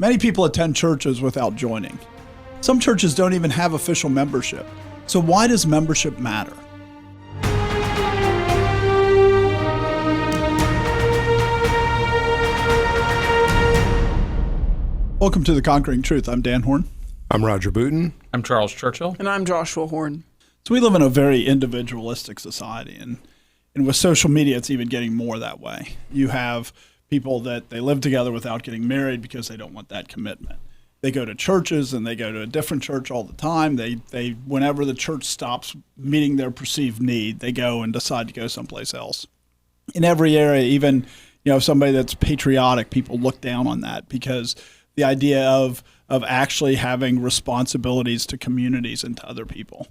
Many people attend churches without joining. Some churches don't even have official membership. So why does membership matter? Welcome to The Conquering Truth. I'm Dan Horn. I'm Roger Booten. I'm Charles Churchill. And I'm Joshua Horn. So we live in a very individualistic society, and with social media, it's even getting more that way. You have people that they live together without getting married because they don't want that commitment. They go to churches and they go to a different church all the time. They whenever the church stops meeting their perceived need, they go and decide to go someplace else. In every area, even somebody that's patriotic, people look down on that because the idea of actually having responsibilities to communities and to other people.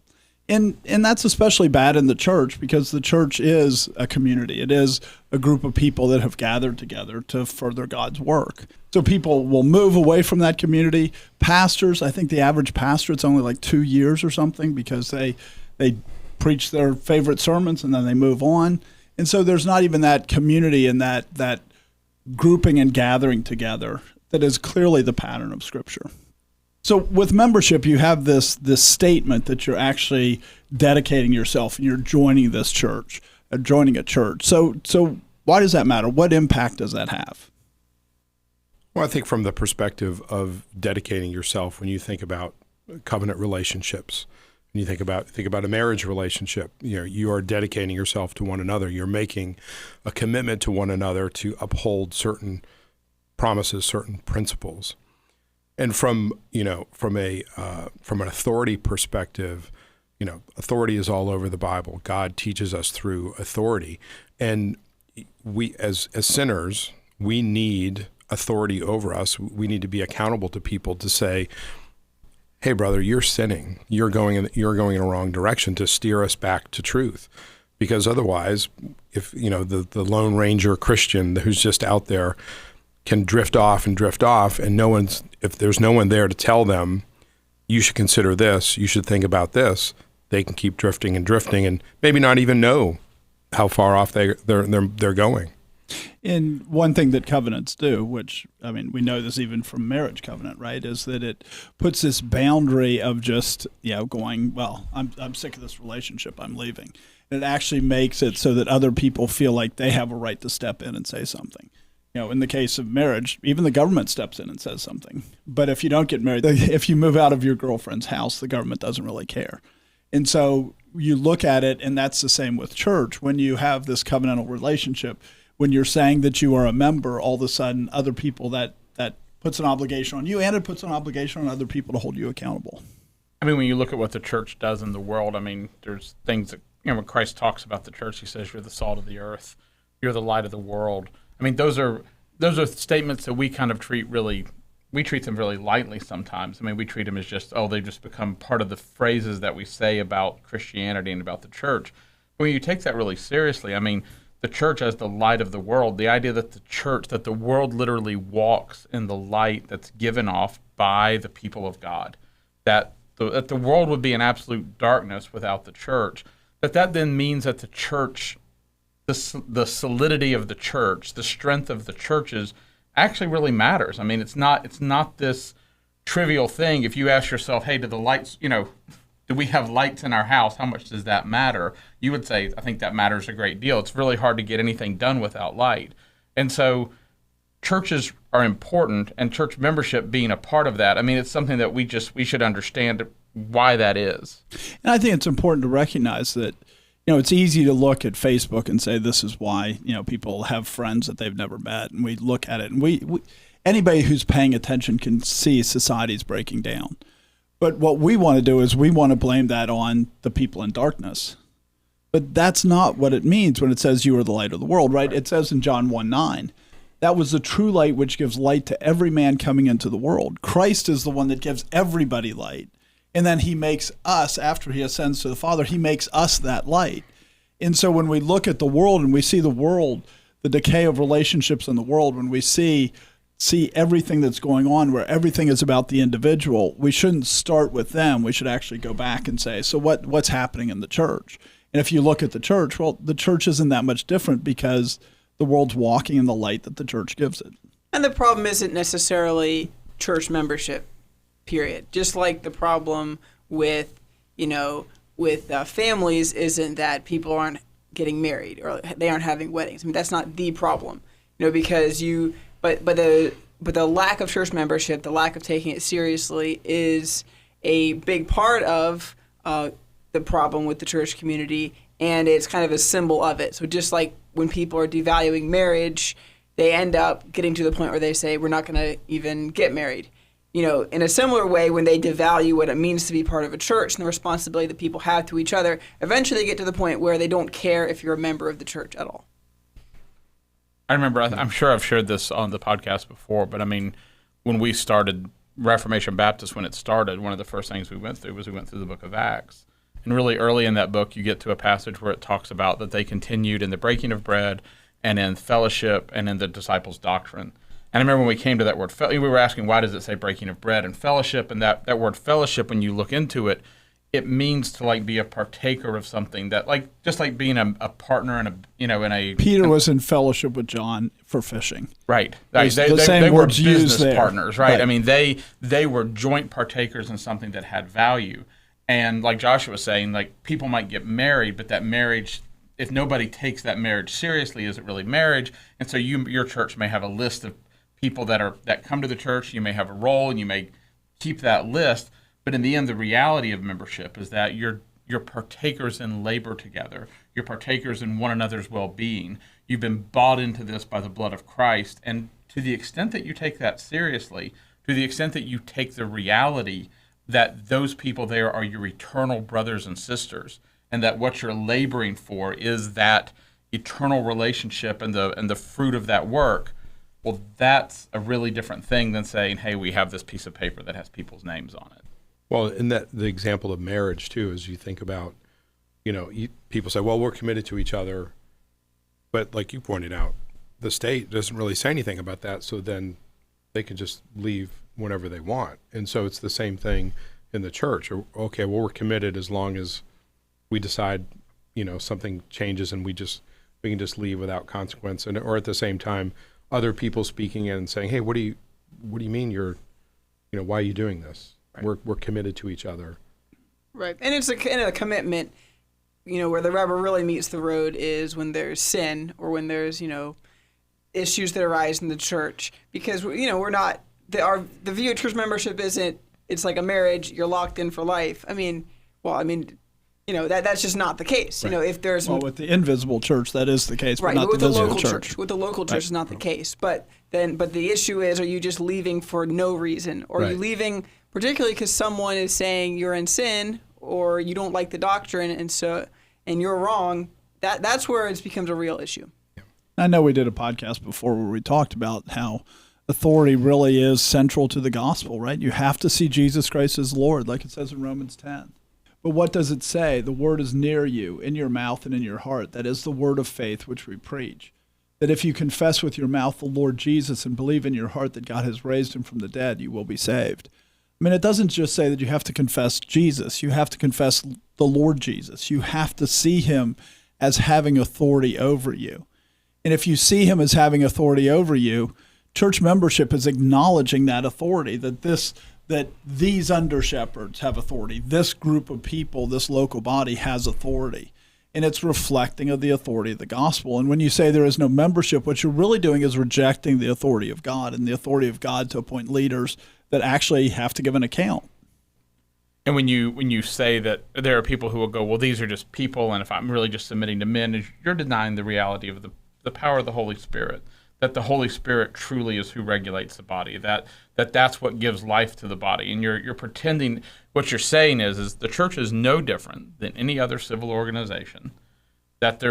And that's especially bad in the church because the church is a community. It is a group of people that have gathered together to further God's work. So people will move away from that community. Pastors, I think the average pastor, it's only like 2 years or something because they preach their favorite sermons and then they move on. And so there's not even that community and that grouping and gathering together that is clearly the pattern of Scripture. So with membership, you have this statement that you're actually dedicating yourself and you're joining this church, joining a church. So why does that matter? What impact does that have? Well, I think from the perspective of dedicating yourself, when you think about covenant relationships, when you think about a marriage relationship, you are dedicating yourself to one another. You're making a commitment to one another to uphold certain promises, certain principles. And from an authority perspective, authority is all over the Bible. God teaches us through authority. And we, as sinners, we need authority over us. We need to be accountable to people to say, hey, brother, you're sinning. You're going in a wrong direction, to steer us back to truth. Because otherwise, if, the Lone Ranger Christian who's just out there can drift off, and if there's no one there to tell them, you should consider this, you should think about this, they can keep drifting and maybe not even know how far off they're going. And one thing that covenants do, which, we know this even from marriage covenant, right, is that it puts this boundary of just, going, well, I'm sick of this relationship, I'm leaving. And it actually makes it so that other people feel like they have a right to step in and say something. In the case of marriage, even the government steps in and says something. But if you don't get married, if you move out of your girlfriend's house, the government doesn't really care. And so you look at it, and that's the same with church. When you have this covenantal relationship, when you're saying that you are a member, all of a sudden other people, that puts an obligation on you, and it puts an obligation on other people to hold you accountable. When you look at what the church does in the world, there's things that, when Christ talks about the church, he says you're the salt of the earth, you're the light of the world. Those are statements that we kind of treat them really lightly sometimes. We treat them as they just become part of the phrases that we say about Christianity and about the church. But when you take that really seriously, the church as the light of the world, the idea that the world literally walks in the light that's given off by the people of God, that the world would be in absolute darkness without the church, that then means that the church, the solidity of the church, the strength of the churches actually really matters. It's not this trivial thing. If you ask yourself, hey, do the lights, do we have lights in our house? How much does that matter? You would say, I think that matters a great deal. It's really hard to get anything done without light. And so churches are important, and church membership being a part of that, it's something that we should understand why that is. And I think it's important to recognize that it's easy to look at Facebook and say this is why, people have friends that they've never met. And we look at it, and we anybody who's paying attention can see society's breaking down. But what we want to do is we want to blame that on the people in darkness. But that's not what it means when it says you are the light of the world, right? It says in John 1:9, that was the true light which gives light to every man coming into the world. Christ is the one that gives everybody light. And then he makes us, after he ascends to the Father, he makes us that light. And so when we look at the world and we see the world, the decay of relationships in the world, when we see everything that's going on where everything is about the individual, we shouldn't start with them. We should actually go back and say, so what's happening in the church? And if you look at the church, well, the church isn't that much different because the world's walking in the light that the church gives it. And the problem isn't necessarily church membership, period. Just like the problem with, families isn't that people aren't getting married or they aren't having weddings. I mean, that's not the problem, because but the lack of church membership, the lack of taking it seriously is a big part of the problem with the church community, and it's kind of a symbol of it. So just like when people are devaluing marriage, they end up getting to the point where they say, we're not going to even get married. In a similar way, when they devalue what it means to be part of a church and the responsibility that people have to each other, eventually they get to the point where they don't care if you're a member of the church at all. I remember, I'm sure I've shared this on the podcast before, but I mean, when we started Reformation Baptist, when it started, one of the first things we went through the book of Acts. And really early in that book, you get to a passage where it talks about that they continued in the breaking of bread and in fellowship and in the disciples' doctrine. And I remember when we came to that word, we were asking, why does it say breaking of bread and fellowship? And that word fellowship, when you look into it, it means to like be a partaker of something that just like being a partner in a Peter was in fellowship with John for fishing. Right. The same they were words used business there. partners, right? I mean, they were joint partakers in something that had value. And like Joshua was saying, like people might get married, but that marriage, if nobody takes that marriage seriously, is it really marriage? And so your church may have a list of people that come to the church. You may have a role, and you may keep that list. But in the end, the reality of membership is that you're partakers in labor together. You're partakers in one another's well-being. You've been bought into this by the blood of Christ. And to the extent that you take that seriously, to the extent that you take the reality that those people there are your eternal brothers and sisters, and that what you're laboring for is that eternal relationship and the fruit of that work, well, that's a really different thing than saying, hey, we have this piece of paper that has people's names on it. Well, in that the example of marriage too, as you think about, people say, well, we're committed to each other, but like you pointed out, the state doesn't really say anything about that, so then they can just leave whenever they want. And so it's the same thing in the church. Okay, well, we're committed as long as we decide, something changes and we can just leave without consequence. Or at the same time, other people speaking in and saying, hey, what do you mean why are you doing this? Right. We're committed to each other. Right. And it's a commitment, where the rubber really meets the road is when there's sin or when there's, issues that arise in the church. Because, we're not, the view of church membership isn't, it's like a marriage, you're locked in for life. That's just not the case. Right. If there's... Well, with the invisible church, that is the case, right, but not with the visible local church. With the local church, it's not the case. But the issue is, are you just leaving for no reason? Or are you leaving particularly because someone is saying you're in sin or you don't like the doctrine and you're wrong? That's where it becomes a real issue. I know we did a podcast before where we talked about how authority really is central to the gospel, right? You have to see Jesus Christ as Lord, like it says in Romans 10. But what does it say? The word is near you, in your mouth and in your heart. That is the word of faith which we preach. That if you confess with your mouth the Lord Jesus and believe in your heart that God has raised him from the dead, you will be saved. I mean, it doesn't just say that you have to confess Jesus. You have to confess the Lord Jesus. You have to see him as having authority over you. And if you see him as having authority over you, church membership is acknowledging that authority, that these under-shepherds have authority. This group of people, this local body has authority. And it's reflecting of the authority of the gospel. And when you say there is no membership, what you're really doing is rejecting the authority of God and the authority of God to appoint leaders that actually have to give an account. And when you say that there are people who will go, well, these are just people, and if I'm really just submitting to men, you're denying the reality of the power of the Holy Spirit, that the Holy Spirit truly is who regulates the body, that's what gives life to the body. And you're pretending, what you're saying is the church is no different than any other civil organization, that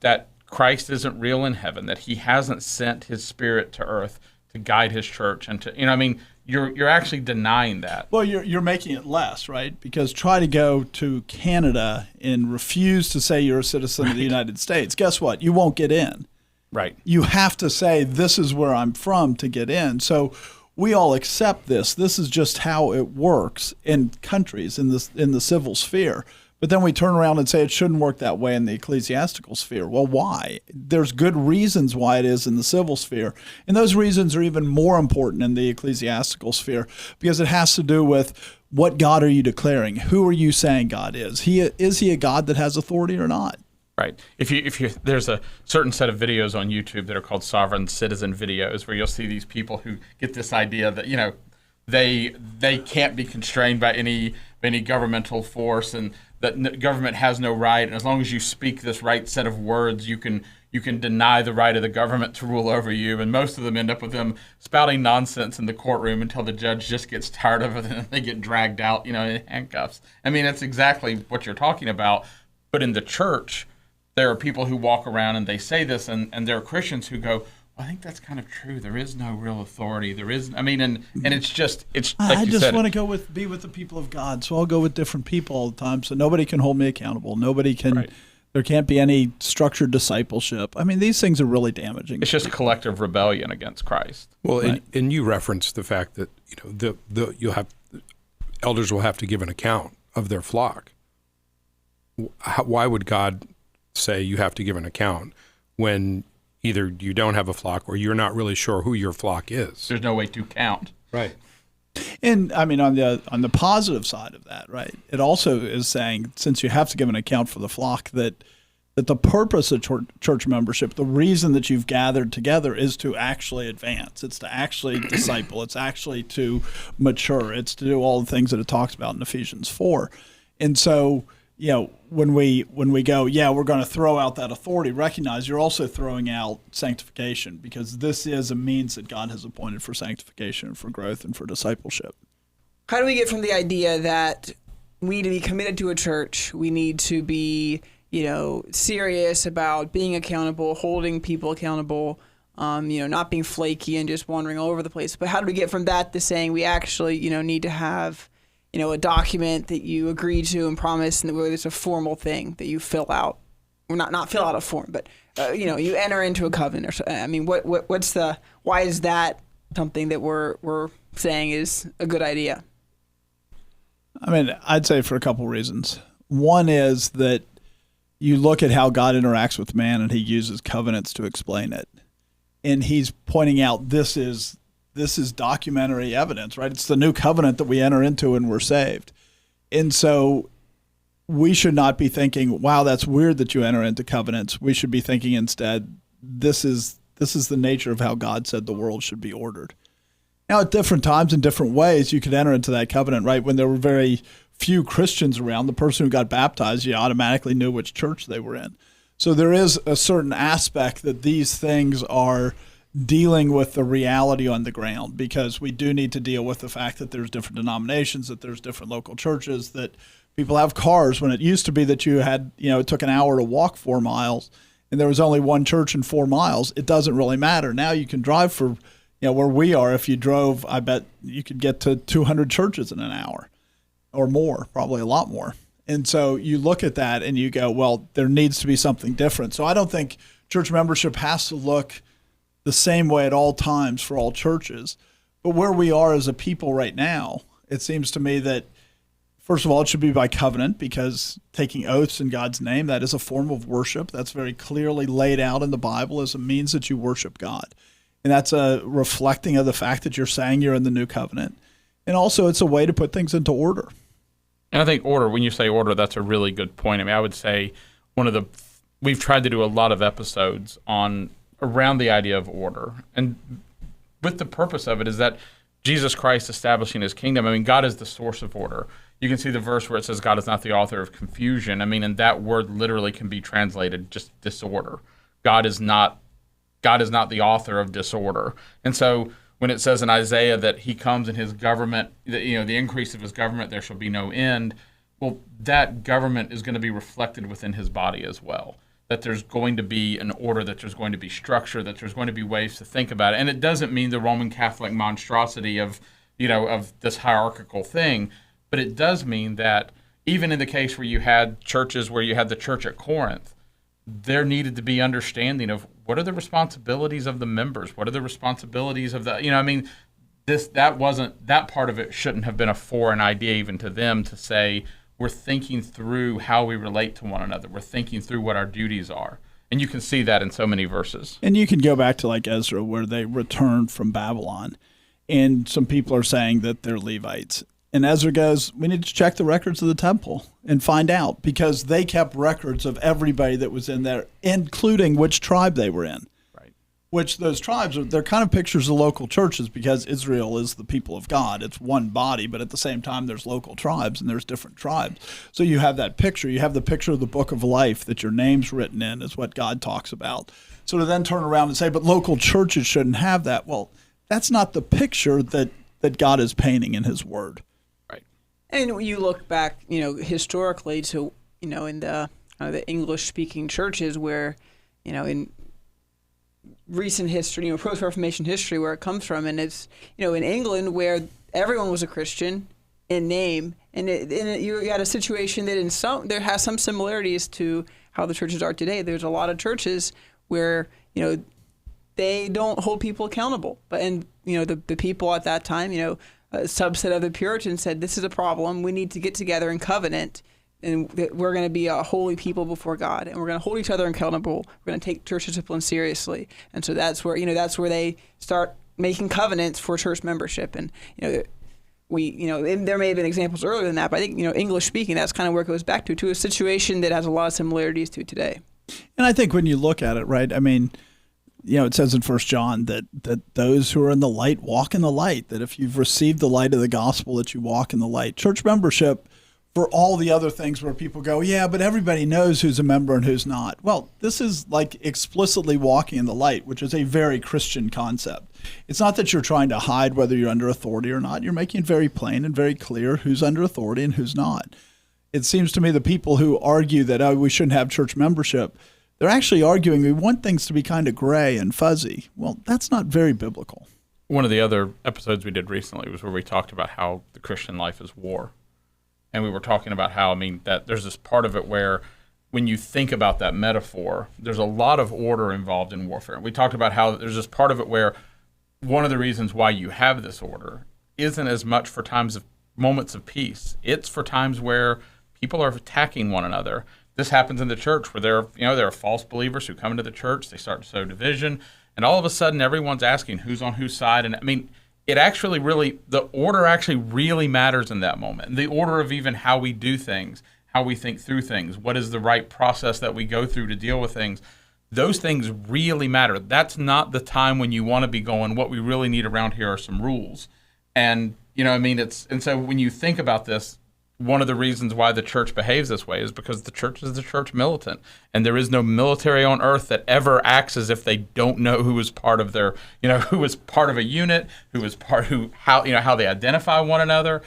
that Christ isn't real in heaven, that he hasn't sent his Spirit to earth to guide his church, and you're actually denying that. Well, you're making it less, right? Because try to go to Canada and refuse to say you're a citizen of the United States. Guess what? You won't get in. Right. You have to say, this is where I'm from to get in. So we all accept this. This is just how it works in countries, in the civil sphere. But then we turn around and say it shouldn't work that way in the ecclesiastical sphere. Well, why? There's good reasons why it is in the civil sphere. And those reasons are even more important in the ecclesiastical sphere because it has to do with what God are you declaring? Who are you saying God is? Is he a God that has authority or not? Right. If you there's a certain set of videos on YouTube that are called sovereign citizen videos where you'll see these people who get this idea that, they can't be constrained by any governmental force, and that government has no right, and as long as you speak this right set of words, you can deny the right of the government to rule over you. And most of them end up with them spouting nonsense in the courtroom until the judge just gets tired of it and they get dragged out, in handcuffs. I mean, that's exactly what you're talking about. But in the church, there are people who walk around and they say this, and there are Christians who go, I think that's kind of true. There is no real authority. There is, and it's like I you just said, want to be with the people of God, so I'll go with different people all the time. So nobody can hold me accountable. Nobody can. Right. There can't be any structured discipleship. I mean, these things are really damaging. It's just collective rebellion against Christ. Well, Right. and you referenced the fact that elders will have to give an account of their flock. Why would God say you have to give an account when either you don't have a flock or you're not really sure who your flock is? There's no way to count. Right. And I mean, on the positive side of that, right? It also is saying, since you have to give an account for the flock, that the purpose of church membership, the reason that you've gathered together, is to actually advance. It's to actually disciple. It's actually to mature. It's to do all the things that it talks about in Ephesians 4. And so, when we go, we're going to throw out that authority, recognize you're also throwing out sanctification, because this is a means that God has appointed for sanctification, for growth, and for discipleship. How do we get from the idea that we need to be committed to a church, we need to be, serious about being accountable, holding people accountable, not being flaky and just wandering all over the place? But how do we get from that to saying we actually, need to have a document that you agree to and promise, and where there's a formal thing that you fill out, or not fill out a form, but you enter into a covenant. Or so. I mean, why is that something that we're saying is a good idea? I mean, I'd say for a couple reasons. One is that you look at how God interacts with man, and he uses covenants to explain it, and he's pointing out this is documentary evidence, right? It's the new covenant that we enter into and we're saved. And so we should not be thinking, wow, that's weird that you enter into covenants. We should be thinking instead, this is the nature of how God said the world should be ordered. Now, at different times in different ways, you could enter into that covenant, right? When there were very few Christians around, the person who got baptized, you automatically knew which church they were in. So there is a certain aspect that these things are dealing with the reality on the ground, because we do need to deal with the fact that there's different denominations, that there's different local churches, that people have cars when it used to be that you had, it took an hour to walk 4 miles and there was only one church in 4 miles. It doesn't really matter. Now you can drive for, where we are, if you drove, I bet you could get to 200 churches in an hour or more, probably a lot more. And so you look at that and you go, well, there needs to be something different. So I don't think church membership has to look the same way at all times for all churches. But where we are as a people right now, it seems to me that, first of all, it should be by covenant, because taking oaths in God's name, that is a form of worship. That's very clearly laid out in the Bible as a means that you worship God. And that's a reflecting of the fact that you're saying you're in the new covenant. And also, it's a way to put things into order. And I think order, when you say order, that's a really good point. I mean, I would say we've tried to do a lot of episodes around the idea of order. And with the purpose of it is that Jesus Christ establishing his kingdom, I mean, God is the source of order. You can see the verse where it says God is not the author of confusion. I mean, and that word literally can be translated just disorder. God is not the author of disorder. And so when it says in Isaiah that he comes in his government, the increase of his government, there shall be no end, well, that government is going to be reflected within his body as well. That there's going to be an order, that there's going to be structure, that there's going to be ways to think about it. And it doesn't mean the Roman Catholic monstrosity of this hierarchical thing, but it does mean that even in the case where you had churches, where you had the church at Corinth, there needed to be understanding of what are the responsibilities of the members, what are the responsibilities of that part of it shouldn't have been a foreign idea even to them to say, we're thinking through how we relate to one another. We're thinking through what our duties are. And you can see that in so many verses. And you can go back to like Ezra, where they returned from Babylon, and some people are saying that they're Levites. And Ezra goes, we need to check the records of the temple and find out, because they kept records of everybody that was in there, including which tribe they were in. Right. Which those tribes, they're kind of pictures of local churches, because Israel is the people of God. It's one body, but at the same time, there's local tribes and there's different tribes. So you have that picture. You have the picture of the book of life that your name's written in, is what God talks about. So to then turn around and say, but local churches shouldn't have that. Well, that's not the picture that God is painting in his word. And when you look back, historically to, in the English-speaking churches where, in recent history, post-Reformation history, where it comes from, and it's, in England where everyone was a Christian in name, and you got a situation that there has some similarities to how the churches are today. There's a lot of churches where, they don't hold people accountable, the people at that time, a subset of the Puritans said, this is a problem. We need to get together in covenant, and we're going to be a holy people before God, and we're going to hold each other accountable. We're going to take church discipline seriously. And so that's where they start making covenants for church membership. And, and there may have been examples earlier than that, but I think, English speaking, that's kind of where it goes back to a situation that has a lot of similarities to today. And I think when you look at it, right, I mean, it says in 1 John that those who are in the light walk in the light, that if you've received the light of the gospel, that you walk in the light. Church membership, for all the other things where people go, yeah, but everybody knows who's a member and who's not. Well, this is like explicitly walking in the light, which is a very Christian concept. It's not that you're trying to hide whether you're under authority or not. You're making it very plain and very clear who's under authority and who's not. It seems to me the people who argue that, we shouldn't have church membership, they're actually arguing we want things to be kind of gray and fuzzy. Well, that's not very biblical. One of the other episodes we did recently was where we talked about how the Christian life is war. And we were talking about how, that there's this part of it where when you think about that metaphor, there's a lot of order involved in warfare. We talked about how there's this part of it where one of the reasons why you have this order isn't as much for moments of peace. It's for times where people are attacking one another. This happens in the church where there are false believers who come into the church, they start to sow division, and all of a sudden everyone's asking who's on whose side. And it actually the order actually really matters in that moment. And the order of even how we do things, how we think through things, what is the right process that we go through to deal with things, those things really matter. That's not the time when you want to be going, what we really need around here are some rules. And, and so when you think about this, one of the reasons why the church behaves this way is because the church is the church militant, and there is no military on earth that ever acts as if they don't know who is part of their, who is part of a unit, how they identify one another.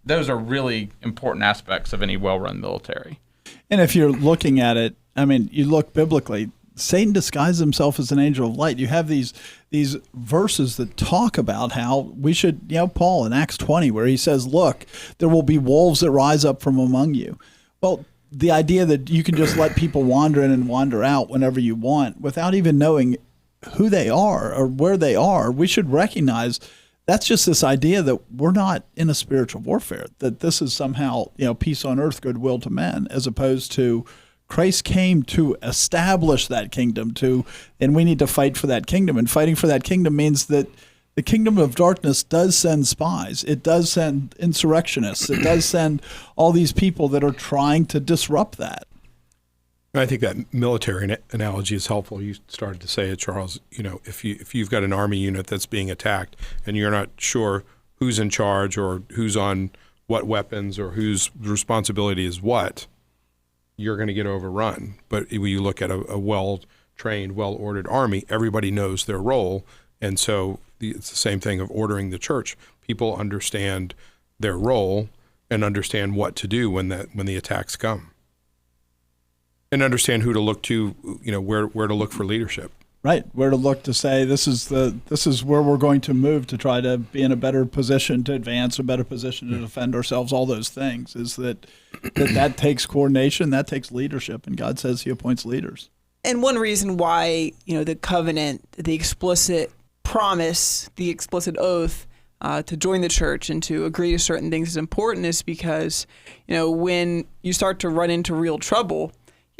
Those are really important aspects of any well-run military. And if you're looking at it, you look biblically, Satan disguised himself as an angel of light. You have these verses that talk about how we should, Paul in Acts 20, where he says, look, there will be wolves that rise up from among you. Well, the idea that you can just let people wander in and wander out whenever you want without even knowing who they are or where they are, we should recognize that's just this idea that we're not in a spiritual warfare, that this is somehow, peace on earth, goodwill to men, as opposed to Christ came to establish that kingdom, and we need to fight for that kingdom. And fighting for that kingdom means that the kingdom of darkness does send spies. It does send insurrectionists. It does send all these people that are trying to disrupt that. I think that military analogy is helpful. You started to say it, Charles. If you've got an army unit that's being attacked and you're not sure who's in charge or who's on what weapons or whose responsibility is what, you're going to get overrun. But when you look at a well-trained, well-ordered army, everybody knows their role. And so it's the same thing of ordering the church. People understand their role and understand what to do when the attacks come. And understand who to look to, where to look for leadership. Right, where to look to say this is where we're going to move to try to be in a better position to advance, a better position to defend ourselves. All those things is that takes coordination, that takes leadership, and God says He appoints leaders. And one reason why the covenant, the explicit promise, the explicit oath to join the church and to agree to certain things is important is because, when you start to run into real trouble,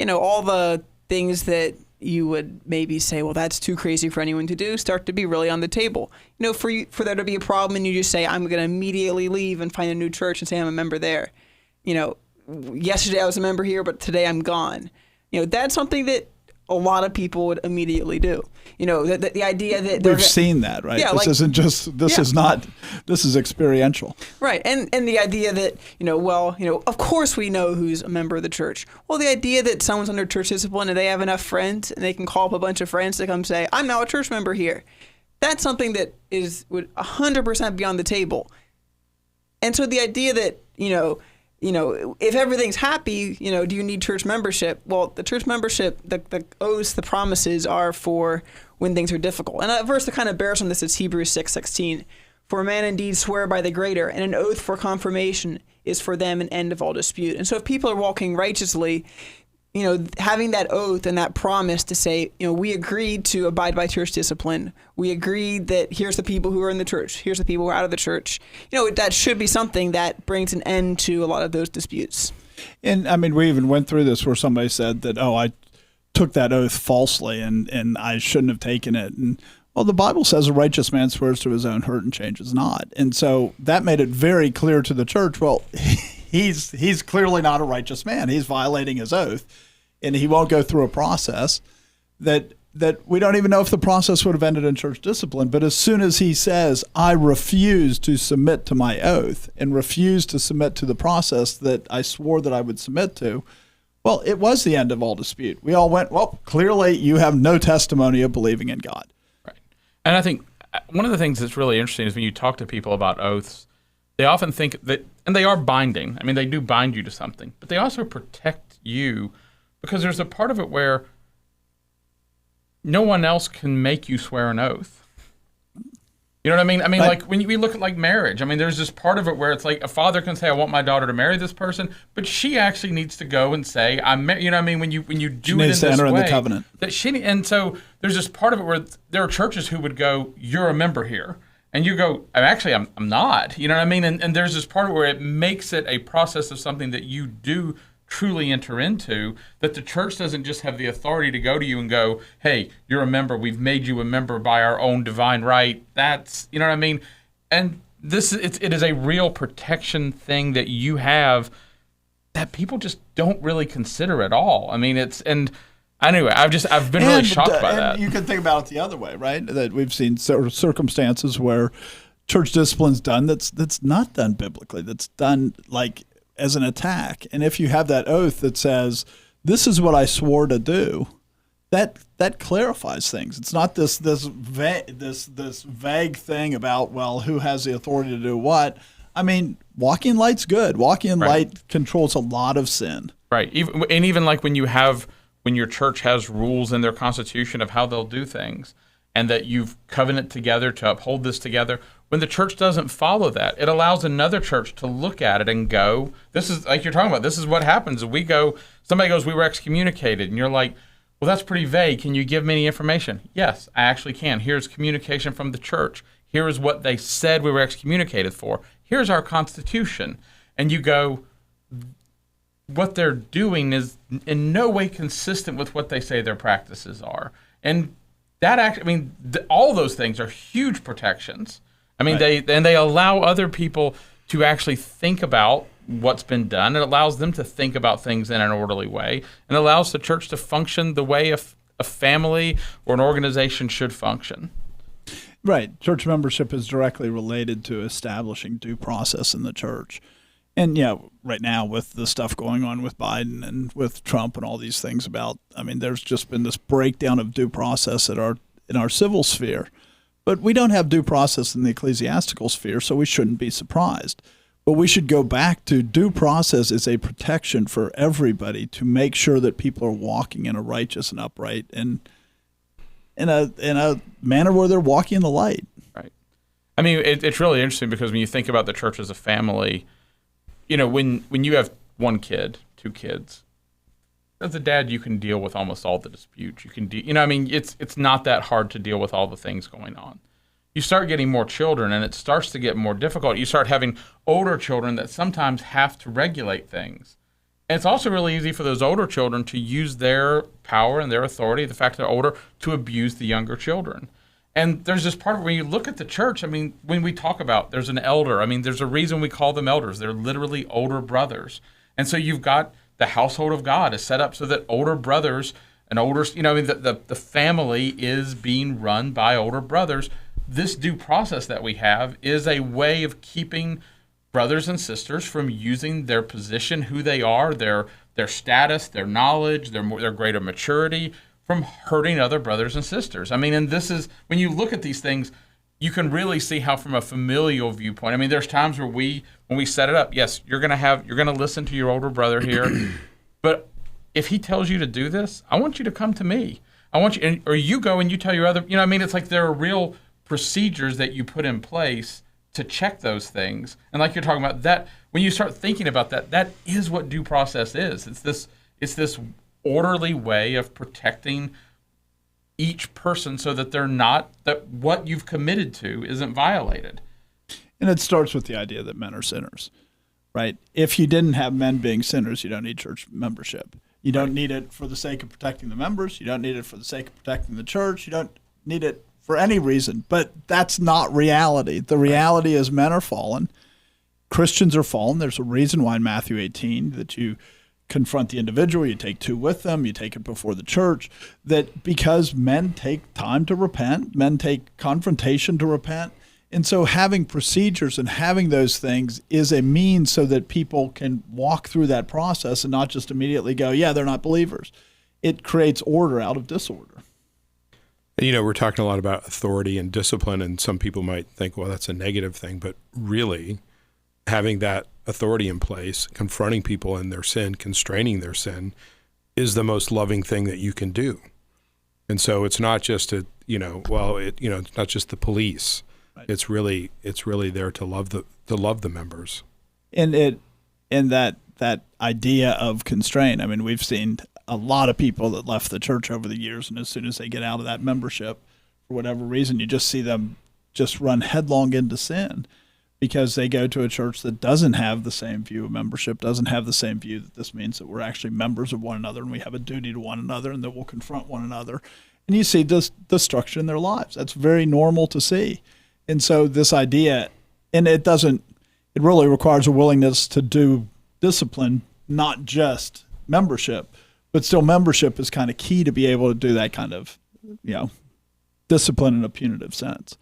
all the things that you would maybe say, well, that's too crazy for anyone to do, start to be really on the table. For there to be a problem and you just say, I'm going to immediately leave and find a new church and say I'm a member there. Yesterday I was a member here, but today I'm gone. That's something that a lot of people would immediately do. The idea that we've seen that, right? Yeah, this is experiential. Right. And the idea that, of course we know who's a member of the church. Well, the idea that someone's under church discipline and they have enough friends and they can call up a bunch of friends to come say, I'm now a church member here. That's something that would 100% be on the table. And so the idea that, if everything's happy, do you need church membership? Well, the church membership, the oaths, the promises are for when things are difficult. And a verse that kind of bears on this is Hebrews 6:16. For a man indeed swear by the greater, and an oath for confirmation is for them an end of all dispute. And so if people are walking righteously, having that oath and that promise to say, we agreed to abide by church discipline. We agreed that here's the people who are in the church. Here's the people who are out of the church. That should be something that brings an end to a lot of those disputes. And we even went through this where somebody said that, I took that oath falsely and I shouldn't have taken it. And well, the Bible says a righteous man swears to his own hurt and changes not. And so that made it very clear to the church, well, he's clearly not a righteous man. He's violating his oath, and he won't go through a process that we don't even know if the process would have ended in church discipline. But as soon as he says, I refuse to submit to my oath and refuse to submit to the process that I swore that I would submit to, well, it was the end of all dispute. We all went, well, clearly you have no testimony of believing in God. Right. And I think one of the things that's really interesting is when you talk to people about oaths, they often think that, and they are binding. They do bind you to something, but they also protect you because there's a part of it where no one else can make you swear an oath. You know what I mean? Like when we look at marriage, there's this part of it where it's like a father can say, I want my daughter to marry this person, but she actually needs to go and say, when you do it in this way. In the covenant. And so there's this part of it where there are churches who would go, you're a member here. And you go, I'm not. You know what I mean? And there's this part where it makes it a process of something that you do truly enter into, that the church doesn't just have the authority to go to you and go, hey, you're a member. We've made you a member by our own divine right. That's, you know what I mean? And it is a real protection thing that you have that people just don't really consider at all. Anyway, I've been really shocked by that. You can think about it the other way, right? That we've seen circumstances where church discipline's done that's not done biblically. That's done as an attack. And if you have that oath that says, this is what I swore to do, that clarifies things. It's not this vague thing about, well, who has the authority to do what. Walking in light's good. Walking in light controls a lot of sin. Right. Even when your church has rules in their constitution of how they'll do things, and that you've covenant together to uphold this together, when the church doesn't follow that, it allows another church to look at it and go, this is, like you're talking about, this is what happens. Somebody goes, we were excommunicated, and you're like, well, that's pretty vague. Can you give me any information? Yes, I actually can. Here's communication from the church. Here is what they said we were excommunicated for. Here's our constitution. And you go, what they're doing is in no way consistent with what they say their practices are. And that all those things are huge protections. They allow other people to actually think about what's been done. It allows them to think about things in an orderly way, and allows the church to function the way a family or an organization should function. Right. Church membership is directly related to establishing due process in the church. And right now with the stuff going on with Biden and with Trump and all these things there's just been this breakdown of due process in our civil sphere. But we don't have due process in the ecclesiastical sphere, so we shouldn't be surprised. But we should go back to due process is a protection for everybody to make sure that people are walking in a righteous and upright and in a manner where they're walking in the light. Right. It's really interesting because when you think about the church as a family, when you have one kid, two kids, as a dad, you can deal with almost all the disputes. You can it's not that hard to deal with all the things going on. you start getting more children, and it starts to get more difficult. You start having older children that sometimes have to regulate things. And it's also really easy for those older children to use their power and their authority, the fact they're older, to abuse the younger children. And there's this part when you look at the church, I mean, when we talk about there's an elder, I mean, there's a reason we call them elders. They're literally older brothers. And so you've got the household of God is set up so that older brothers and older, the family is being run by older brothers. This due process that we have is a way of keeping brothers and sisters from using their position, who they are, their status, their knowledge, their greater maturity, from hurting other brothers and sisters. I mean, and this is, when you look at these things, you can really see how from a familial viewpoint, I mean, there's times where when we set it up, yes, you're going to listen to your older brother here, but if he tells you to do this, I want you to come to me. I want you, or you go and you tell your other, it's like there are real procedures that you put in place to check those things. And like you're talking about, that when you start thinking about that, that is what due process is. It's this orderly way of protecting each person so that that what you've committed to isn't violated. And it starts with the idea that men are sinners, right? If you didn't have men being sinners, you don't need church membership. You don't need it for the sake of protecting the members. You don't need it for the sake of protecting the church. You don't need it for any reason. But that's not reality. The reality is men are fallen. Christians are fallen. There's a reason why in Matthew 18 that you confront the individual, you take two with them, you take it before the church, that because men take time to repent, men take confrontation to repent. And so having procedures and having those things is a means so that people can walk through that process and not just immediately go, yeah, they're not believers. It creates order out of disorder. We're talking a lot about authority and discipline, and some people might think, well, that's a negative thing. But really, having that authority in place, confronting people in their sin, constraining their sin, is the most loving thing that you can do. And so it's not just it's not just the police. Right. It's really there to love the members. And that idea of constraint. I mean, we've seen a lot of people that left the church over the years, and as soon as they get out of that membership, for whatever reason, you just see them just run headlong into sin because they go to a church that doesn't have the same view of membership, doesn't have the same view that this means that we're actually members of one another and we have a duty to one another and that we'll confront one another. And you see this destruction in their lives. That's very normal to see. And so this idea, and it really requires a willingness to do discipline, not just membership, but still membership is kind of key to be able to do that kind of, discipline in a punitive sense.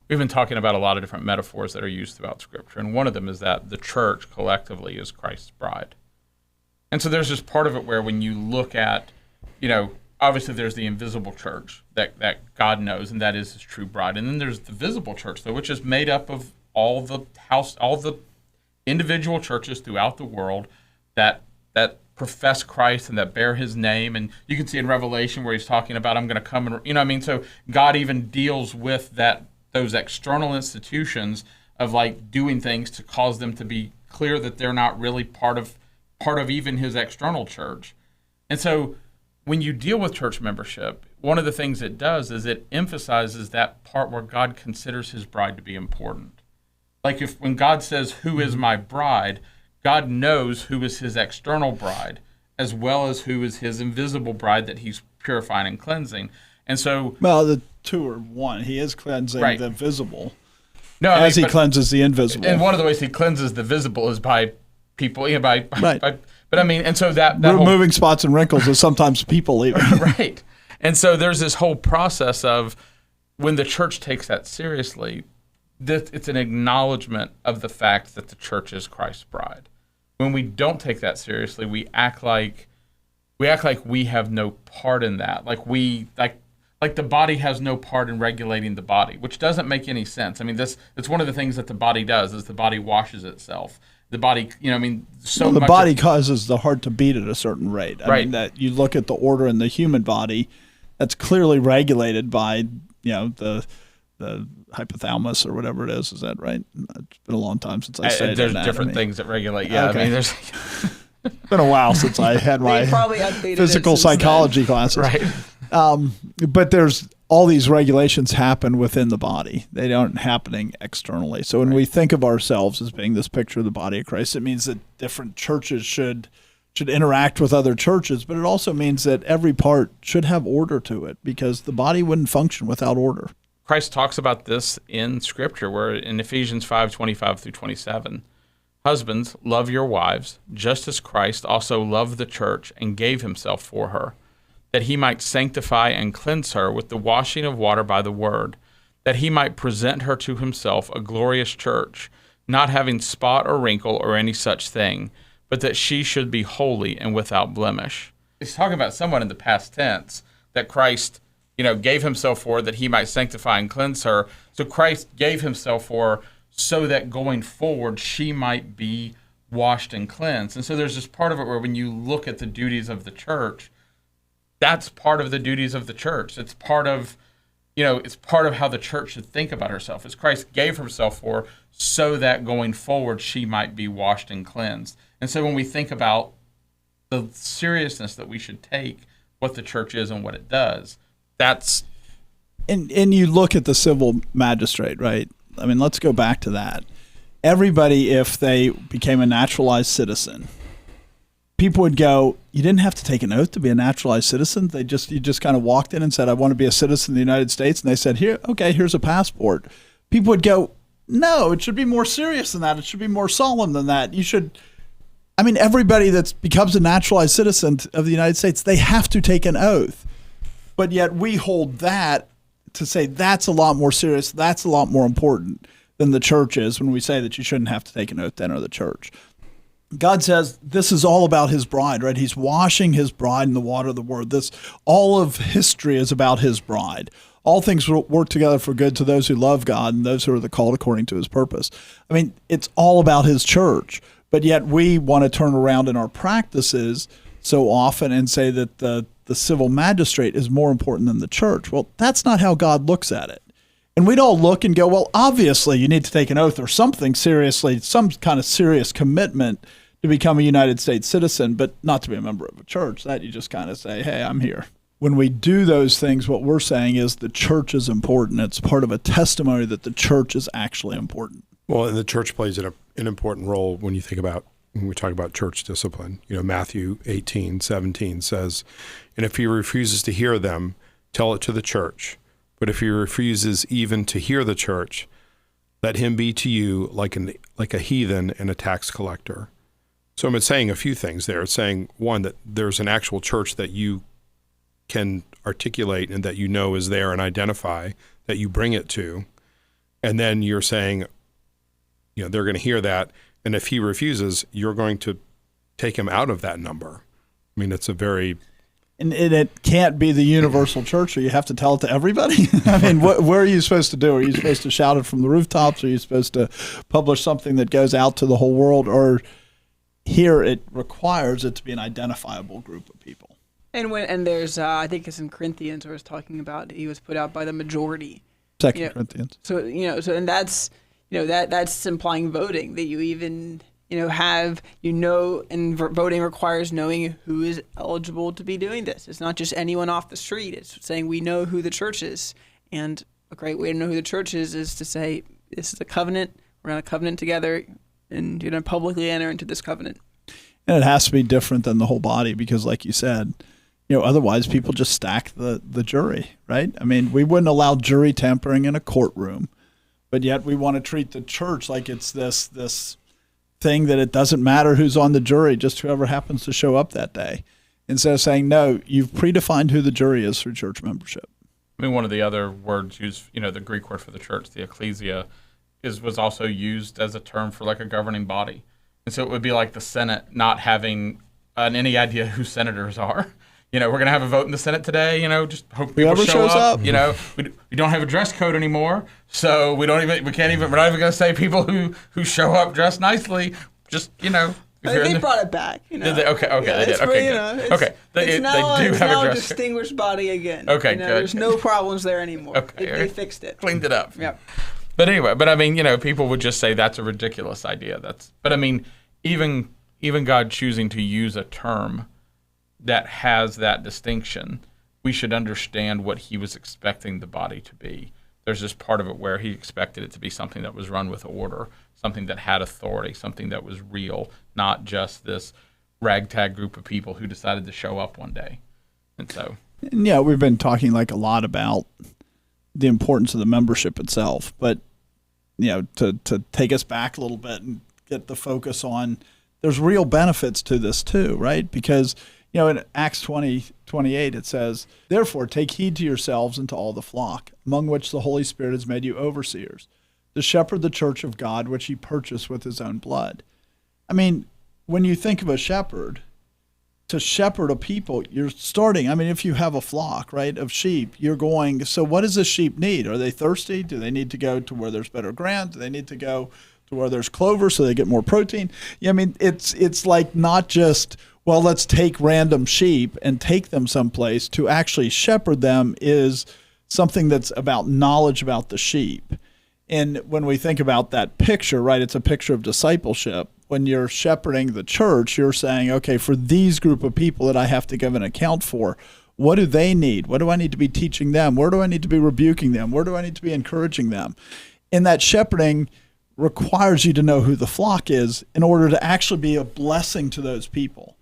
We've been talking about a lot of different metaphors that are used throughout Scripture, and one of them is that the church collectively is Christ's bride. And so there's this part of it where when you look at, obviously there's the invisible church that God knows, and that is his true bride. And then there's the visible church, though, which is made up of all the individual churches throughout the world that profess Christ and that bear his name. And you can see in Revelation where he's talking about, I'm going to come and, so God even deals with those external institutions of like doing things to cause them to be clear that they're not really part of even his external church. And so when you deal with church membership, one of the things it does is it emphasizes that part where God considers his bride to be important. Like when God says, who is my bride, God knows who is his external bride, as well as who is his invisible bride that he's purifying and cleansing. And so, well, the two are one. He is cleansing right. the visible, he cleanses the invisible. And one of the ways he cleanses the visible is by people, right. But I mean, and so that removing spots and wrinkles is sometimes people leaving. Right. And so there's this whole process of when the church takes that seriously, it's an acknowledgement of the fact that the church is Christ's bride. When we don't take that seriously, we act like we have no part in that. Like the body has no part in regulating the body, which doesn't make any sense. I mean, it's one of the things that the body does is the body washes itself. The body, the body causes the heart to beat at a certain rate. I mean, that you look at the order in the human body, that's clearly regulated by, the hypothalamus or whatever it is. Is that right? It's been a long time since I studied There's anatomy. different things that regulate. Yeah, okay. I mean, there's it's been a while since I had my physical psychology classes. Right. But there's all these regulations happen within the body. They aren't happening externally. So when we think of ourselves as being this picture of the body of Christ, it means that different churches should interact with other churches, but it also means that every part should have order to it, because the body wouldn't function without order. Christ talks about this in Scripture, where in Ephesians 5:25-27, husbands, love your wives, just as Christ also loved the church and gave himself for her, that he might sanctify and cleanse her with the washing of water by the word, that he might present her to himself a glorious church, not having spot or wrinkle or any such thing, but that she should be holy and without blemish. He's talking about someone in the past tense that Christ, gave himself for, that he might sanctify and cleanse her. So Christ gave himself for her so that going forward she might be washed and cleansed. And so there's this part of it where when you look at the duties of the church, that's part of the duties of the church. It's part of, it's part of how the church should think about herself. As Christ gave himself for her so that going forward she might be washed and cleansed. And so when we think about the seriousness that we should take what the church is and what it does, that's... And you look at the civil magistrate, right? I mean, let's go back to that. Everybody, if they became a naturalized citizen, people would go, you didn't have to take an oath to be a naturalized citizen. You just kind of walked in and said, I want to be a citizen of the United States. And they said, here's a passport. People would go, no, it should be more serious than that. It should be more solemn than that. Everybody that becomes a naturalized citizen of the United States, they have to take an oath. But yet we hold that to say that's a lot more serious, that's a lot more important than the church is when we say that you shouldn't have to take an oath to enter the church. God says this is all about his bride, right? He's washing his bride in the water of the word. All of history is about his bride. All things work together for good to those who love God and those who are called according to his purpose. It's all about his church. But yet we want to turn around in our practices so often and say that the civil magistrate is more important than the church. Well, that's not how God looks at it. And we'd all look and go, well, obviously you need to take an oath or something seriously, some kind of serious commitment to become a United States citizen, but not to be a member of a church. That you just kind of say, hey, I'm here. When we do those things, what we're saying is the church is important. It's part of a testimony that the church is actually important. Well, and the church plays an important role when we talk about church discipline. Matthew 18:17 says, and if he refuses to hear them, tell it to the church. But if he refuses even to hear the church, let him be to you like a heathen and a tax collector. So I'm saying a few things there. It's saying, one, that there's an actual church that you can articulate and that is there and identify, that you bring it to. And then you're saying, they're going to hear that. And if he refuses, you're going to take him out of that number. It's a very... And it can't be the universal church, or you have to tell it to everybody. What are you supposed to do? Are you supposed to shout it from the rooftops? Are you supposed to publish something that goes out to the whole world? Or here it requires it to be an identifiable group of people. And there's, I think it's in Corinthians where it's talking about he was put out by the majority. 2 Corinthians. So, and that's, that's implying voting, that you even... and voting requires knowing who is eligible to be doing this. It's not just anyone off the street. It's saying we know who the church is. And a great way to know who the church is to say, this is a covenant. We're going to covenant together, and you're going to publicly enter into this covenant. And it has to be different than the whole body because, like you said, otherwise people just stack the jury, right? We wouldn't allow jury tampering in a courtroom, but yet we want to treat the church like it's this thing that it doesn't matter who's on the jury, just whoever happens to show up that day. Instead of saying, no, you've predefined who the jury is through church membership. One of the other words used, the Greek word for the church, the ecclesia, was also used as a term for like a governing body. And so it would be like the Senate not having any idea who senators are. We're going to have a vote in the Senate today, just hope people show up. We don't have a dress code anymore, so we're not even going to say people who show up dressed nicely, just, They brought it back, Did they? Okay, they did. Okay, They do have a dress code. Distinguished body again. Okay, good. There's no problems there anymore. Okay. They fixed it. Cleaned it up. Yeah. But anyway, people would just say that's a ridiculous idea. Even God choosing to use a term that has that distinction we should understand what he was expecting the body to be. There's this part of it where he expected it to be something that was run with order, something that had authority, something that was real, not just this ragtag group of people who decided to show up one day. And so, yeah, we've been talking like a lot about the importance of the membership itself, but to take us back a little bit and get the focus on, there's real benefits to this too, right? Because in Acts 20:28 it says, "Therefore take heed to yourselves and to all the flock, among which the Holy Spirit has made you overseers, to shepherd the church of God, which he purchased with his own blood." I mean, when you think of a shepherd, to shepherd a people, you're starting, if you have a flock, right, of sheep, you're going, so what does the sheep need? Are they thirsty? Do they need to go to where there's better ground? Do they need to go to where there's clover so they get more protein? It's like not just, well, let's take random sheep and take them someplace. To actually shepherd them is something that's about knowledge about the sheep. And when we think about that picture, right, it's a picture of discipleship. When you're shepherding the church, you're saying, okay, for these group of people that I have to give an account for, what do they need? What do I need to be teaching them? Where do I need to be rebuking them? Where do I need to be encouraging them? And that shepherding requires you to know who the flock is in order to actually be a blessing to those people.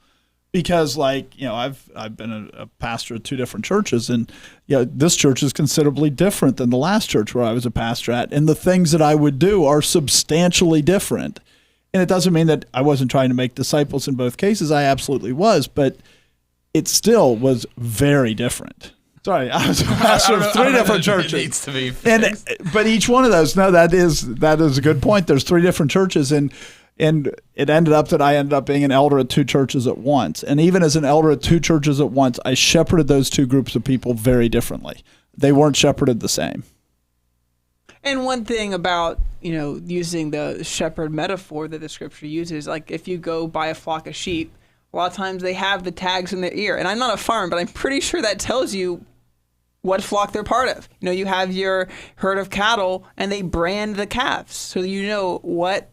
Because I've been a pastor at two different churches, and this church is considerably different than the last church where I was a pastor at, and the things that I would do are substantially different. And it doesn't mean that I wasn't trying to make disciples in both cases. I absolutely was, but it still was very different. Sorry, I was a pastor of three different churches. It needs to be fixed. But each one of those, that is a good point. There's three different churches, and it ended up that I ended up being an elder at two churches at once. And even as an elder at two churches at once, I shepherded those two groups of people very differently. They weren't shepherded the same. And one thing about, using the shepherd metaphor that the scripture uses, like if you go buy a flock of sheep, a lot of times they have the tags in their ear. And I'm not a farmer, but I'm pretty sure that tells you what flock they're part of. You have your herd of cattle and they brand the calves. So what,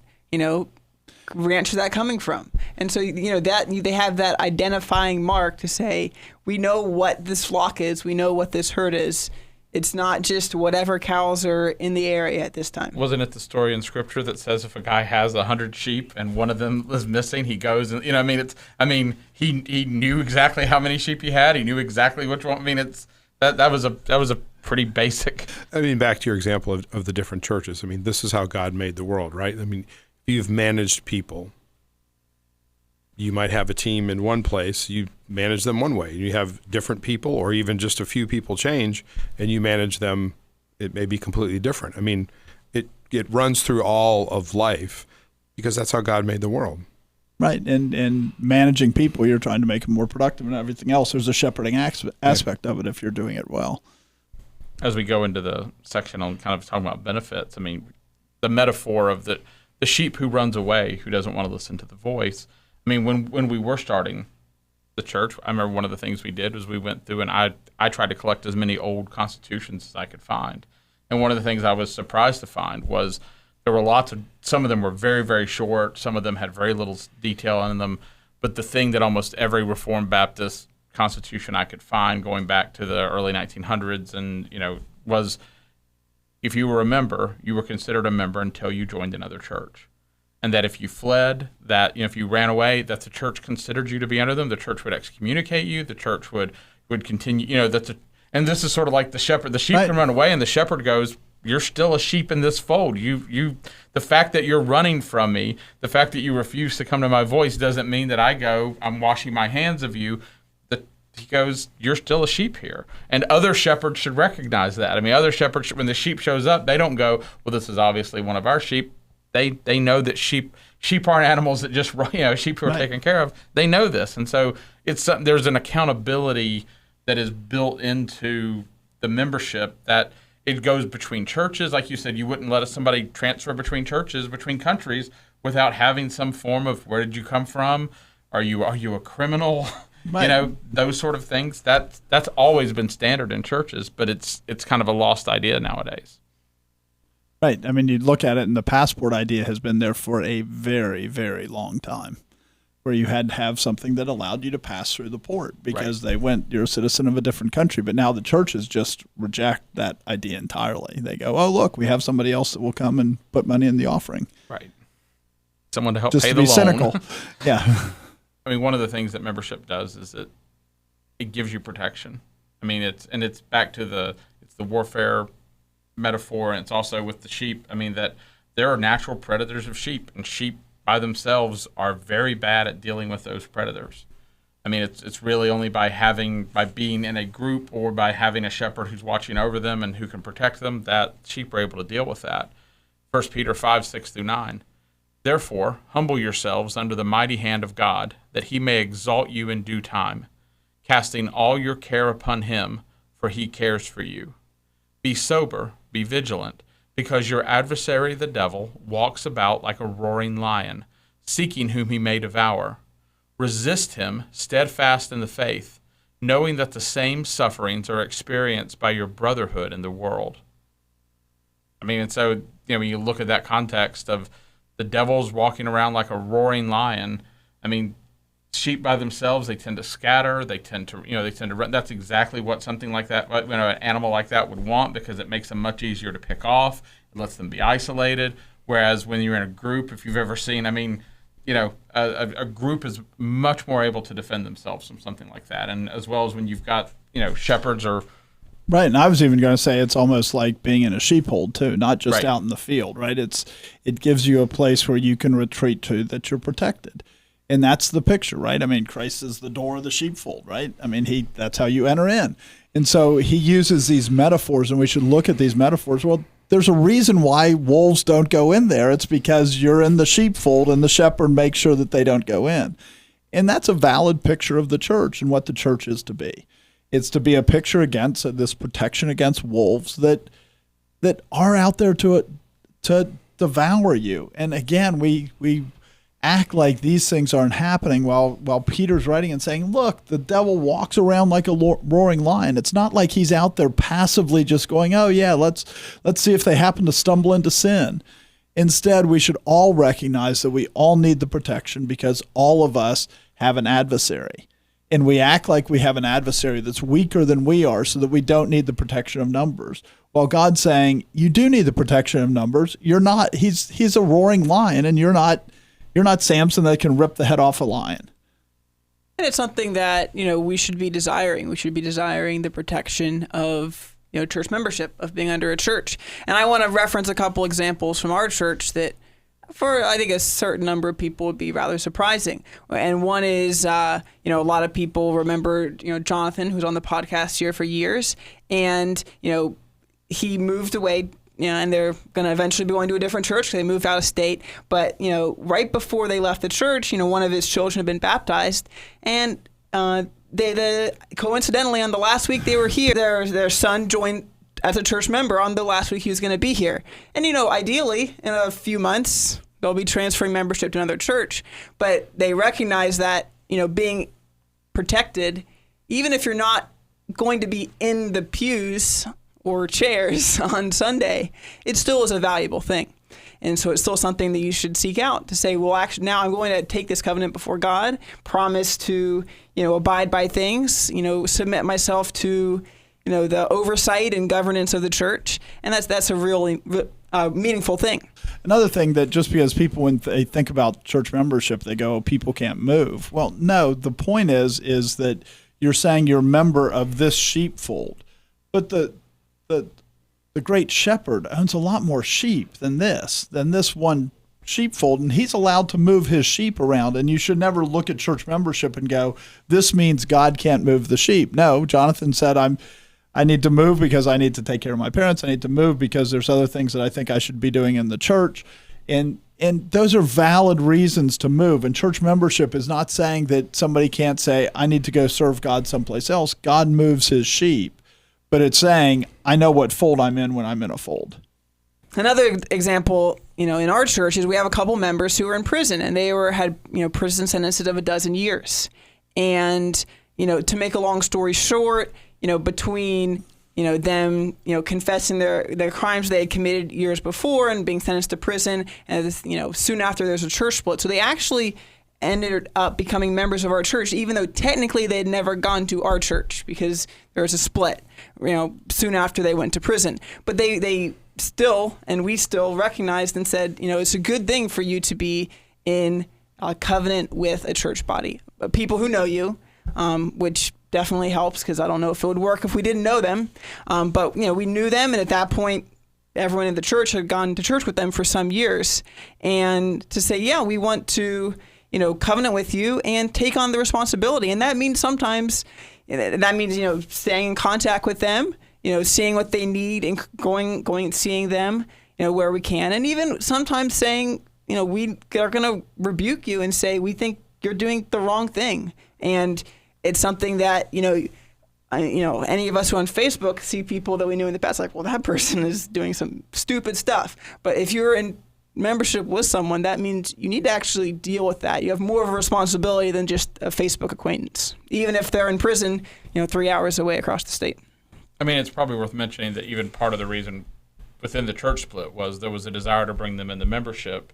ranch is that coming from? And so, that they have that identifying mark to say, we know what this flock is. We know what this herd is. It's not just whatever cows are in the area at this time. Wasn't it the story in Scripture that says if a guy has 100 sheep and one of them is missing, he goes and he knew exactly how many sheep he had. He knew exactly which one. That was a pretty basic. Back to your example of the different churches. This is how God made the world, right? You've managed people. You might have a team in one place, you manage them one way. You have different people, or even just a few people change, and you manage them, it may be completely different. It runs through all of life because that's how God made the world. Right, and managing people, you're trying to make them more productive and everything else. There's a shepherding aspect of it if you're doing it well. As we go into the section on kind of talking about benefits, the metaphor of the sheep who runs away, who doesn't want to listen to the voice. When we were starting the church, I remember one of the things we did was we went through and I tried to collect as many old constitutions as I could find. And one of the things I was surprised to find was there were some of them were very, very short. Some of them had very little detail in them. But the thing that almost every Reformed Baptist constitution I could find going back to the early 1900s and, was if you were a member, you were considered a member until you joined another church. And that if you fled, that if you ran away, that the church considered you to be under them. The church would excommunicate you. The church would continue. And this is sort of like the shepherd. The sheep can run away, and the shepherd goes, "You're still a sheep in this fold. The fact that you're running from me, the fact that you refuse to come to my voice, doesn't mean that I'm washing my hands of you." He goes, "You're still a sheep here." And other shepherds should recognize that. Other shepherds, when the sheep shows up, they don't go, "Well, this is obviously one of our sheep." They know that sheep aren't animals that just sheep who are taken care of. They know this, and so there's an accountability that is built into the membership that it goes between churches. Like you said, you wouldn't let somebody transfer between churches, between countries, without having some form of where did you come from? Are you a criminal? Right. Those sort of things. That's always been standard in churches, but it's kind of a lost idea nowadays. Right. You look at it, and the passport idea has been there for a very, very long time. where you had to have something that allowed you to pass through the port because you're a citizen of a different country. But now the churches just reject that idea entirely. They go, oh, look, we have somebody else that will come and put money in the offering. Right. Someone to help Just pay to the be loan. cynical. Yeah. I mean, one of the things that membership does is it gives you protection. I mean, it's back to the warfare metaphor, and it's also with the sheep. I mean, that there are natural predators of sheep, and sheep by themselves are very bad at dealing with those predators. I mean, it's really only by being in a group or by having a shepherd who's watching over them and who can protect them that sheep are able to deal with that. 1 Peter 5:6-9. Therefore, humble yourselves under the mighty hand of God, that he may exalt you in due time, casting all your care upon him, for he cares for you. Be sober, be vigilant, because your adversary the devil walks about like a roaring lion, seeking whom he may devour. Resist him, steadfast in the faith, knowing that the same sufferings are experienced by your brotherhood in the world. I mean, and so, when you look at that context of the devil's walking around like a roaring lion, I mean, sheep by themselves, they tend to scatter, they tend to run. That's exactly what something like that, an animal like that would want, because it makes them much easier to pick off. It lets them be isolated. Whereas when you're in a group, if you've ever seen, a group is much more able to defend themselves from something like that. And as well as when you've got, shepherds or... Right, and I was even going to say it's almost like being in a sheepfold too, not just out in the field, right? It gives you a place where you can retreat to that you're protected. And that's the picture, right? I mean, Christ is the door of the sheepfold, right? I mean, that's how you enter in. And so he uses these metaphors, and we should look at these metaphors. Well, there's a reason why wolves don't go in there. It's because you're in the sheepfold, and the shepherd makes sure that they don't go in. And that's a valid picture of the church and what the church is to be. It's to be a picture against this protection against wolves that are out there to devour you. And again, we act like these things aren't happening while Peter's writing and saying, look, the devil walks around like a roaring lion. It's not like he's out there passively just going, oh yeah, let's see if they happen to stumble into sin. Instead, we should all recognize that we all need the protection because all of us have an adversary. And we act like we have an adversary that's weaker than we are so that we don't need the protection of numbers. While God's saying, you do need the protection of numbers. You're not, he's a roaring lion, and you're not Samson that can rip the head off a lion. And it's something that, we should be desiring. We should be desiring the protection of, church membership, of being under a church. And I want to reference a couple examples from our church that for, I think, a certain number of people would be rather surprising. And one is, a lot of people remember, Jonathan, who's on the podcast here for years. And, he moved away, and they're going to eventually be going to a different church because they moved out of state. But, right before they left the church, one of his children had been baptized. And coincidentally, on the last week they were here, their son joined as a church member on the last week he was going to be here. And, ideally, in a few months, they'll be transferring membership to another church. But they recognize that, being protected, even if you're not going to be in the pews or chairs on Sunday, it still is a valuable thing. And so it's still something that you should seek out to say, well, actually, now I'm going to take this covenant before God, promise to, abide by things, submit myself to, the oversight and governance of the church. And that's a really meaningful thing. Another thing that just because people, when they think about church membership, they go, oh, people can't move. Well, no, the point is that you're saying you're a member of this sheepfold. But the great shepherd owns a lot more sheep than this one sheepfold, and he's allowed to move his sheep around. And you should never look at church membership and go, this means God can't move the sheep. No, Jonathan said, I need to move because I need to take care of my parents. I need to move because there's other things that I think I should be doing in the church. And those are valid reasons to move. And church membership is not saying that somebody can't say, I need to go serve God someplace else. God moves his sheep. But it's saying, I know what fold I'm in when I'm in a fold. Another example, in our church is we have a couple members who are in prison, and they had prison sentences of 12 years. And, to make a long story short, between, them, confessing their crimes they had committed years before and being sentenced to prison, and, soon after there's a church split. So they actually ended up becoming members of our church, even though technically they had never gone to our church because there was a split, soon after they went to prison. But they still, and we still recognized and said, it's a good thing for you to be in a covenant with a church body, people who know you, which definitely helps, because I don't know if it would work if we didn't know them. But we knew them, and at that point, everyone in the church had gone to church with them for some years. And to say, yeah, we want to, covenant with you and take on the responsibility. And that means sometimes, staying in contact with them, seeing what they need and going and seeing them, where we can. And even sometimes saying, we are going to rebuke you and say, we think you're doing the wrong thing. And it's something that, any of us who on Facebook see people that we knew in the past, like, well, that person is doing some stupid stuff. But if you're in membership with someone, that means you need to actually deal with that. You have more of a responsibility than just a Facebook acquaintance, even if they're in prison, 3 hours away across the state. I mean, it's probably worth mentioning that even part of the reason within the church split was there was a desire to bring them into membership,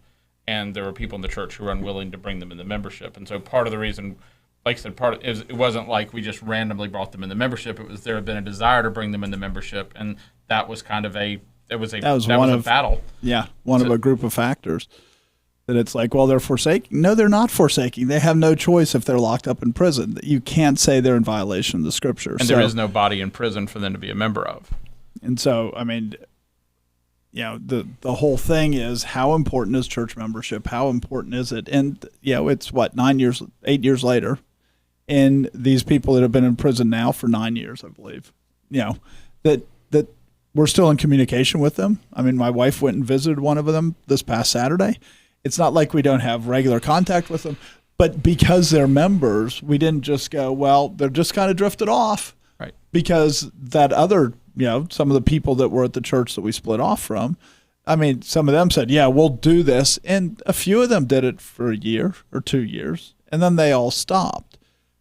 and there were people in the church who were unwilling to bring them into membership. And so part of the reason, like I said, it wasn't like we just randomly brought them into membership. It was there had been a desire to bring them into membership, and that was kind of a battle. Yeah, one of a group of factors. That it's like, well, they're forsaking. No, they're not forsaking. They have no choice if they're locked up in prison. You can't say they're in violation of the Scripture. And there is no body in prison for them to be a member of. And so, I mean, the whole thing is, how important is church membership? How important is it? And it's 8 years later, and these people that have been in prison now for 9 years, I believe, that we're still in communication with them. I mean, my wife went and visited one of them this past Saturday. It's not like we don't have regular contact with them, but because they're members, we didn't just go, well, they're just kind of drifted off. Right. Because that other, some of the people that were at the church that we split off from, I mean, some of them said, yeah, we'll do this. And a few of them did it for a year or 2 years, and then they all stopped.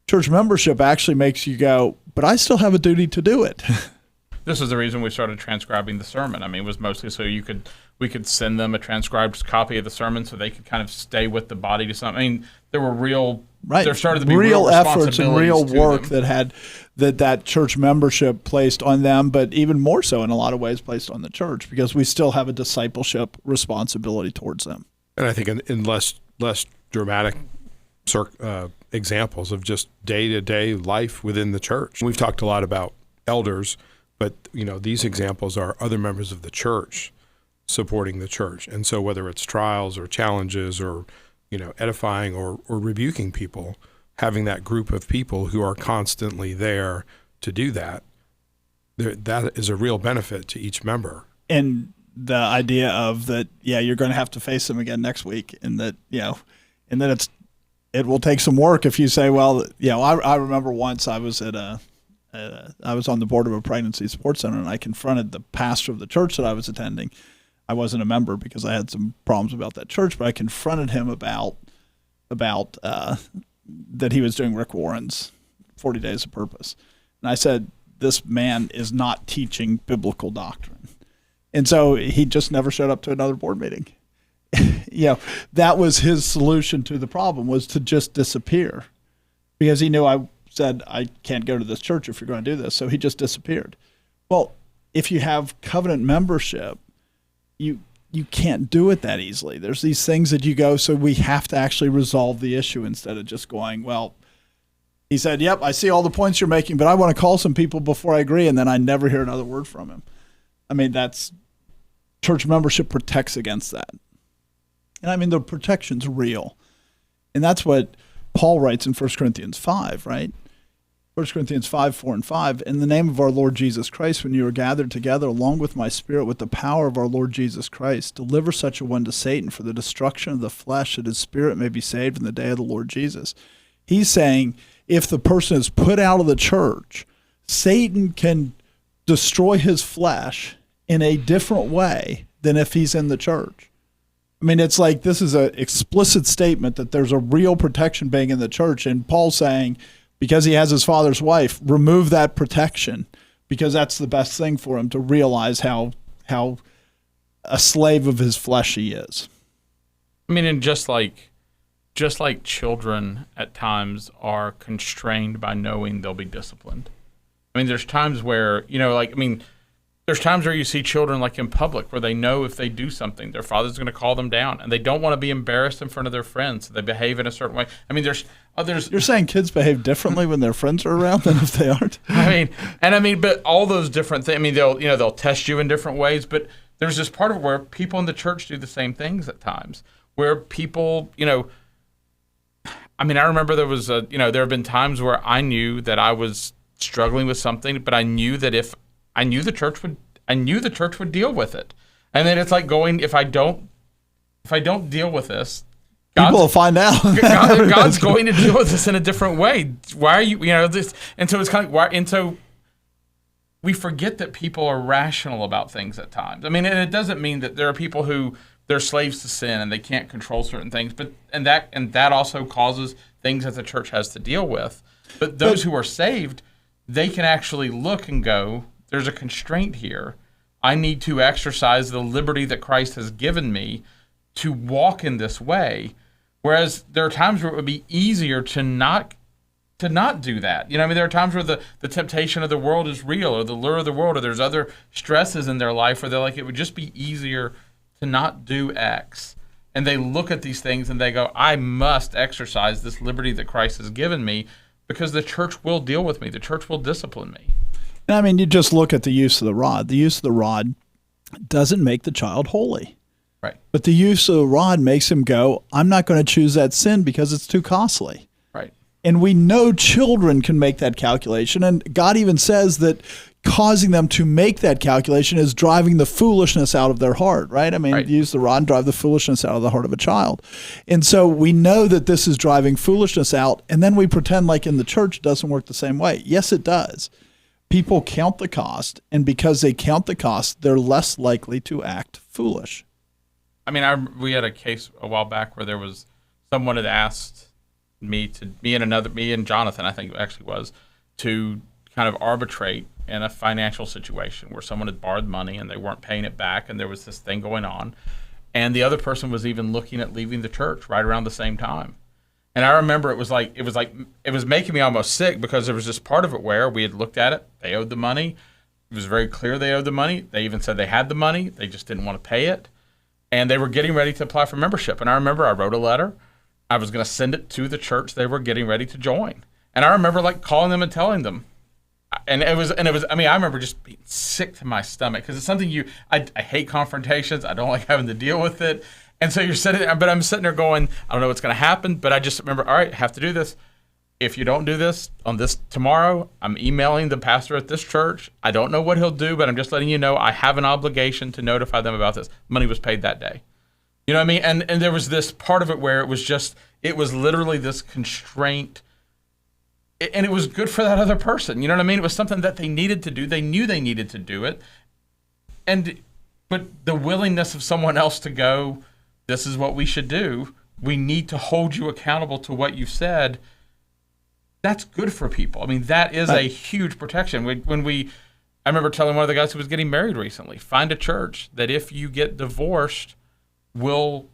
Church membership actually makes you go, but I still have a duty to do it. This is the reason we started transcribing the sermon. I mean, it was mostly so we could send them a transcribed copy of the sermon so they could kind of stay with the body to something. I mean, there were there started to be real efforts and real work that church membership placed on them, but even more so in a lot of ways placed on the church, because we still have a discipleship responsibility towards them. And I think in less dramatic examples of just day-to-day life within the church. We've talked a lot about elders, but these examples are other members of the church supporting the church. And so whether it's trials or challenges or edifying or rebuking people, having that group of people who are constantly there to do that is a real benefit to each member. And the idea of that, you're going to have to face them again next week, and that and then it will take some work if you say, well, I remember once I was I was on the board of a pregnancy support center, and I confronted the pastor of the church that I was attending. I wasn't a member because I had some problems about that church, but I confronted him about that he was doing Rick Warren's 40 Days of Purpose. And I said, this man is not teaching biblical doctrine. And so he just never showed up to another board meeting. That was his solution to the problem, was to just disappear, because he knew I said, I can't go to this church if you're going to do this. So he just disappeared. Well, if you have covenant membership, you can't do it that easily. There's these things that you go, so we have to actually resolve the issue instead of just going, well, he said, yep, I see all the points you're making, but I want to call some people before I agree, and then I never hear another word from him. I mean, church membership protects against that. And I mean, the protection's real. And that's what Paul writes in 1 Corinthians 5, right? 1 Corinthians 5, 4, and 5, in the name of our Lord Jesus Christ, when you are gathered together along with my spirit with the power of our Lord Jesus Christ, deliver such a one to Satan for the destruction of the flesh, that his spirit may be saved in the day of the Lord Jesus. He's saying if the person is put out of the church, Satan can destroy his flesh in a different way than if he's in the church. I mean, it's like this is an explicit statement that there's a real protection being in the church, and Paul's saying, because he has his father's wife, remove that protection, because that's the best thing for him to realize how a slave of his flesh he is. I mean, and just like just like children at times are constrained by knowing they'll be disciplined. I mean, there's times where, there's times where you see children like in public where they know if they do something, their father's going to call them down, and they don't want to be embarrassed in front of their friends, so they behave in a certain way. I mean, there's others. You're saying kids behave differently when their friends are around than if they aren't? But all those different things. I mean, they'll test you in different ways, but there's this part of it where people in the church do the same things at times, where people, I remember there have been times where I knew that I was struggling with something, but I knew that if I knew the church would deal with it. And then it's like going, if I don't deal with this, people will find out. God's going to deal with this in a different way. Why are you this? And so it's kind of why. And so we forget that people are rational about things at times. I mean, and it doesn't mean that there are people who they're slaves to sin and they can't control certain things. But and that also causes things that the church has to deal with. But those who are saved, they can actually look and go, there's a constraint here. I need to exercise the liberty that Christ has given me to walk in this way. Whereas there are times where it would be easier to not do that. There are times where the temptation of the world is real, or the lure of the world, or there's other stresses in their life where they're like, it would just be easier to not do X. And they look at these things and they go, I must exercise this liberty that Christ has given me because the church will deal with me. The church will discipline me. You just look at the use of the rod. The use of the rod doesn't make the child holy. Right. But the use of the rod makes him go, I'm not going to choose that sin because it's too costly. Right. And we know children can make that calculation. And God even says that causing them to make that calculation is driving the foolishness out of their heart, right? Right. Use the rod and drive the foolishness out of the heart of a child. And so we know that this is driving foolishness out, and then we pretend like in the church it doesn't work the same way. Yes, it does. People count the cost, and because they count the cost, they're less likely to act foolish. We had a case a while back where there was someone had asked me and Jonathan, I think it actually was, to kind of arbitrate in a financial situation where someone had borrowed money and they weren't paying it back, and there was this thing going on, and the other person was even looking at leaving the church right around the same time. And I remember it was making me almost sick because there was this part of it where we had looked at it. They owed the money. It was very clear they owed the money. They even said they had the money. They just didn't want to pay it. And they were getting ready to apply for membership. And I remember I wrote a letter. I was going to send it to the church they were getting ready to join. And I remember calling them and telling them. And it was. I remember just being sick to my stomach because it's something I hate confrontations. I don't like having to deal with it. And so you're sitting there, but I'm sitting there going, I don't know what's going to happen, but I just remember, all right, I have to do this. If you don't do this on this tomorrow, I'm emailing the pastor at this church. I don't know what he'll do, but I'm just letting you know I have an obligation to notify them about this. Money was paid that day. You know what I mean? And there was this part of it where it was literally this constraint, and it was good for that other person. You know what I mean? It was something that they needed to do. They knew they needed to do it. But the willingness of someone else to go, this is what we should do. We need to hold you accountable to what you've said. That's good for people. That is a huge protection. I remember telling one of the guys who was getting married recently, find a church that if you get divorced, will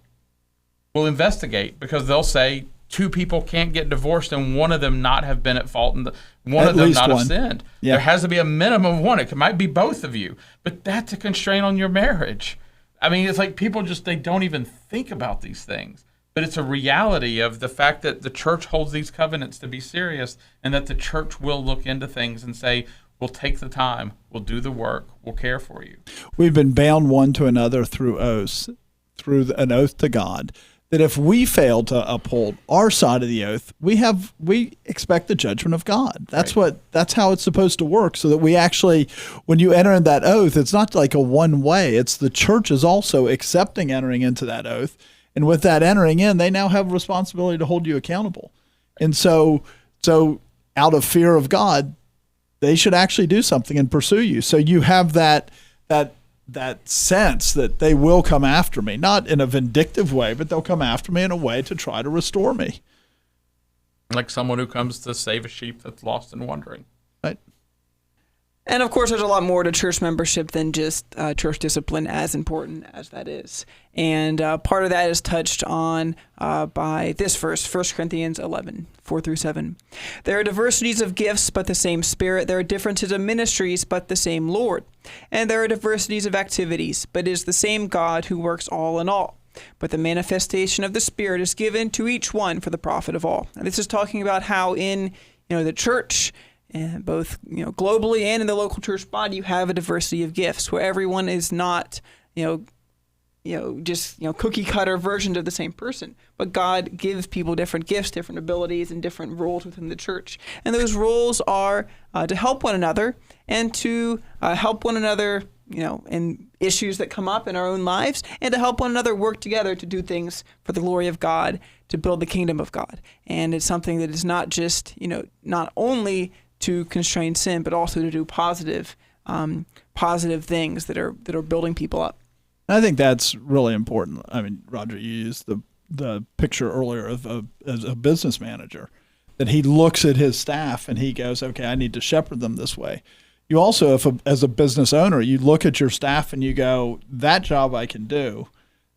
investigate, because they'll say two people can't get divorced and one of them not have been at fault and one of them not have sinned. Yeah. There has to be a minimum of one. It might be both of you, but that's a constraint on your marriage. It's like people they don't even think about these things, but it's a reality of the fact that the church holds these covenants to be serious, and that the church will look into things and say, we'll take the time, we'll do the work, we'll care for you. We've been bound one to another through oaths, through an oath to God, that if we fail to uphold our side of the oath, we expect the judgment of God. That's how it's supposed to work, so that we actually, when you enter in that oath, it's not like a one way. It's the church is also accepting entering into that oath. And with that entering in, they now have a responsibility to hold you accountable. And so out of fear of God, they should actually do something and pursue you. So you have that sense that they will come after me, not in a vindictive way, but they'll come after me in a way to try to restore me. Like someone who comes to save a sheep that's lost and wandering. Right. And of course, there's a lot more to church membership than just church discipline, as important as that is. And part of that is touched on by this verse, 1 Corinthians 11, 4-7. There are diversities of gifts, but the same Spirit. There are differences of ministries, but the same Lord. And there are diversities of activities, but it is the same God who works all in all. But the manifestation of the Spirit is given to each one for the profit of all. And this is talking about how in the church, and both globally and in the local church body, you have a diversity of gifts where everyone is not just cookie cutter versions of the same person, but God gives people different gifts, different abilities, and different roles within the church. And those roles are to help one another and to help one another in issues that come up in our own lives, and to help one another work together to do things for the glory of God, to build the kingdom of God. And it's something that is not just not only to constrain sin, but also to do positive things that are building people up. I think that's really important. I mean, Roger, you used the picture earlier of as a business manager, that he looks at his staff and he goes, okay, I need to shepherd them this way. You also, as a business owner, you look at your staff and you go, that job I can do.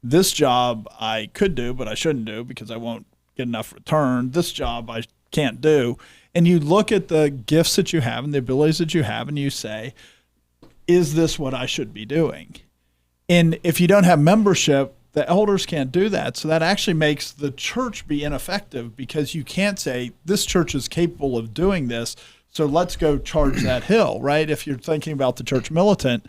This job I could do, but I shouldn't do because I won't get enough return. This job I can't do. And you look at the gifts that you have and the abilities that you have, and you say, is this what I should be doing? And if you don't have membership, the elders can't do that. So that actually makes the church be ineffective, because you can't say, this church is capable of doing this, so let's go charge that hill, right? If you're thinking about the church militant,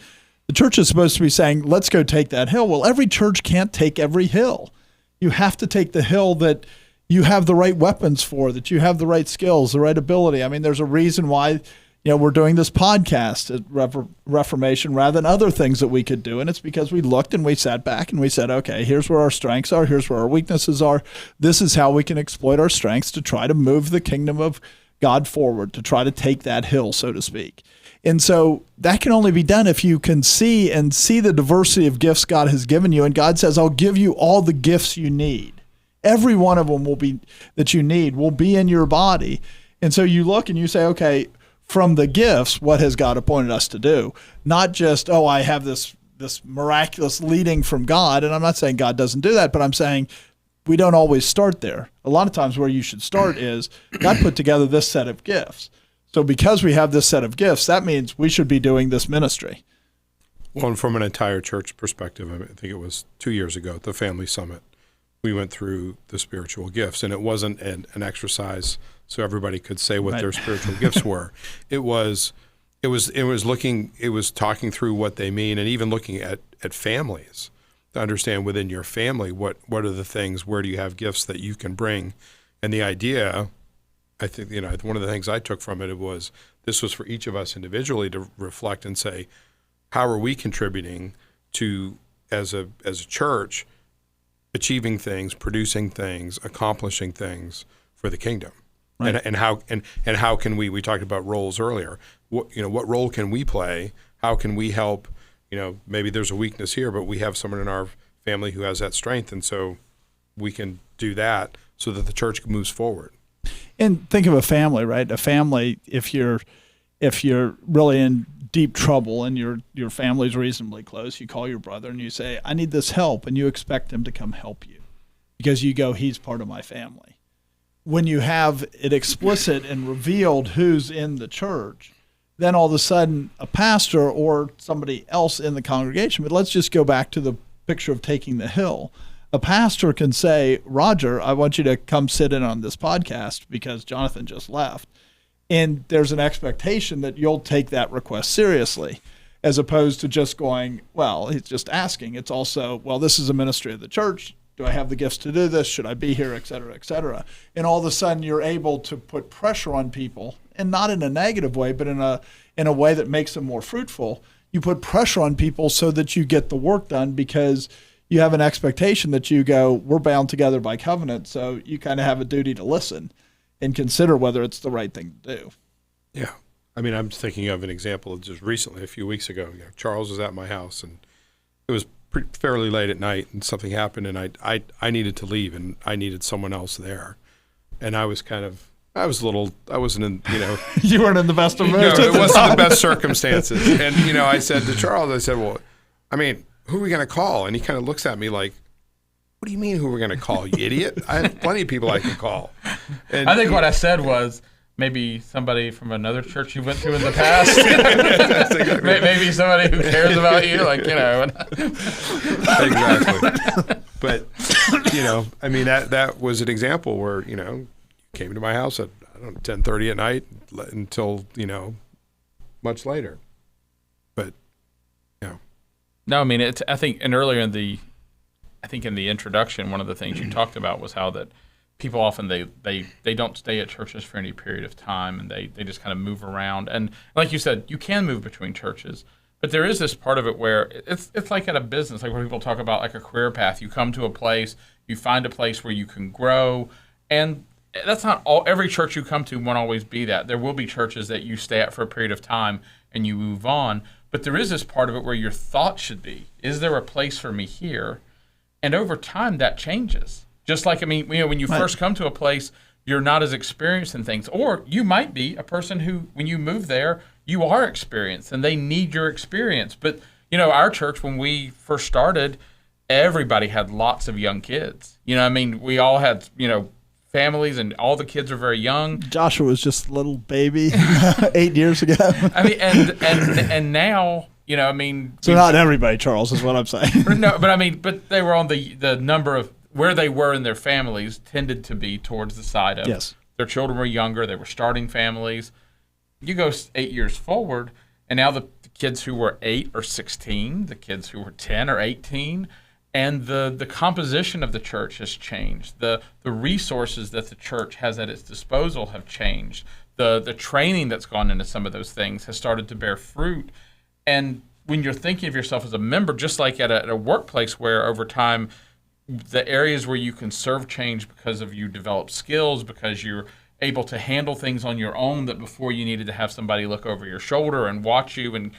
the church is supposed to be saying, let's go take that hill. Well, every church can't take every hill. You have to take the hill that you have the right weapons for, that you have the right skills, the right ability. I mean, there's a reason why we're doing this podcast at Reformation rather than other things that we could do. And it's because we looked and we sat back and we said, okay, here's where our strengths are. Here's where our weaknesses are. This is how we can exploit our strengths to try to move the kingdom of God forward, to try to take that hill, so to speak. And so that can only be done if you can see the diversity of gifts God has given you. And God says, I'll give you all the gifts you need. Every one of them that you need will be in your body. And so you look and you say, okay, from the gifts, what has God appointed us to do? Not just, I have this miraculous leading from God. And I'm not saying God doesn't do that, but I'm saying we don't always start there. A lot of times where you should start is God put together this set of gifts. So because we have this set of gifts, that means we should be doing this ministry. Well, and from an entire church perspective, I think it was 2 years ago at the Family Summit, we went through the spiritual gifts, and it wasn't an exercise so everybody could say what their spiritual gifts were. It was talking through what they mean, and even looking at families to understand within your family what are the things, where do you have gifts that you can bring. And the idea, I think, one of the things I took from it was this was for each of us individually to reflect and say, how are we contributing to, as a church, achieving things, producing things, accomplishing things for the kingdom, right. and how can we talked about roles earlier. What role can we play? How can we help? Maybe there's a weakness here, but we have someone in our family who has that strength, and so we can do that so that the church moves forward. And think of a family, right? A family, if you're really in deep trouble and your family's reasonably close, you call your brother and you say, I need this help, and you expect him to come help you because you go, he's part of my family. When you have it explicit and revealed who's in the church, then all of a sudden a pastor or somebody else in the congregation, but let's just go back to the picture of taking the hill. A pastor can say, Roger, I want you to come sit in on this podcast because Jonathan just left. And there's an expectation that you'll take that request seriously, as opposed to just going, well, he's just asking. It's also, well, this is a ministry of the church. Do I have the gifts to do this? Should I be here, et cetera, et cetera? And all of a sudden you're able to put pressure on people, and not in a negative way, but in a way that makes them more fruitful. You put pressure on people so that you get the work done because you have an expectation that you go, we're bound together by covenant, so you kind of have a duty to listen and consider whether it's the right thing to do. Yeah. I mean, I'm thinking of an example of just recently, a few weeks ago. Charles was at my house, and it was fairly late at night, and something happened, and I needed to leave, and I needed someone else there. And I was kind of I wasn't in, You weren't in the best of no, moods. it wasn't the best circumstances. And, I said to Charles, I said, well, I mean, who are we going to call? And he kind of looks at me like, what do you mean who we're going to call, you idiot? I have plenty of people I can call. And I think what I said was maybe somebody from another church you went to in the past. That's exactly right. Maybe somebody who cares about you, Exactly. But, I mean, that was an example where, you came to my house at, 10:30 at night until, much later. But, No, I mean, I think, and earlier in the introduction, one of the things you talked about was how that people often they don't stay at churches for any period of time, and they just kind of move around. And like you said, you can move between churches, but there is this part of it where it's like at a business, like when people talk about like a career path. You come to a place, you find a place where you can grow, and that's not all. Every church you come to won't always be that. There will be churches that you stay at for a period of time and you move on. But there is this part of it where your thought should be, is there a place for me here? And over time, that changes. Just like, when you first come to a place, you're not as experienced in things. Or you might be a person who, when you move there, you are experienced and they need your experience. But, our church, when we first started, everybody had lots of young kids. We all had, families, and all the kids are very young. Joshua was just a little baby 8 years ago. And now, So not everybody, Charles, is what I'm saying. No, but they were on the number of where they were in their families tended to be towards the side of their children were younger, they were starting families. You go 8 years forward, and now the kids who were 8 or 16, the kids who were 10 or 18. And the composition of the church has changed. The resources that the church has at its disposal have changed. The training that's gone into some of those things has started to bear fruit. And when you're thinking of yourself as a member, just like at a workplace where over time the areas where you can serve change because of you develop skills, because you're able to handle things on your own that before you needed to have somebody look over your shoulder and watch you. And,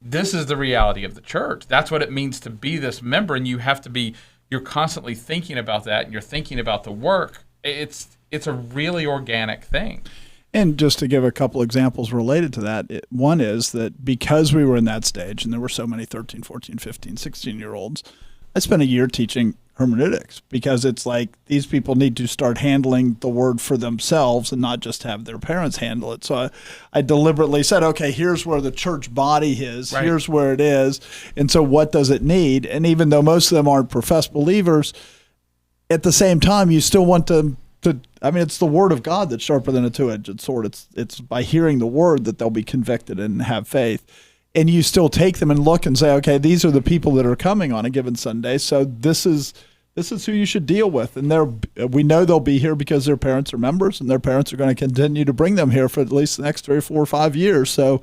this is the reality of the church. That's what it means to be this member, and you're constantly thinking about that, and you're thinking about the work. It's a really organic thing. And just to give a couple examples related to that, one is that because we were in that stage, and there were so many 13, 14, 15, 16-year-olds, I spent a year teaching hermeneutics because it's like these people need to start handling the word for themselves and not just have their parents handle it. So I deliberately said, okay, here's where the church body is. Right. Here's where it is. And so what does it need? And even though most of them aren't professed believers, at the same time, you still want them to, it's the word of God that's sharper than a two-edged sword. It's by hearing the word that they'll be convicted and have faith. And you still take them and look and say, okay, these are the people that are coming on a given Sunday. So this is who you should deal with. And we know they'll be here because their parents are members, and their parents are going to continue to bring them here for at least the next 3 or 4 or 5 years. So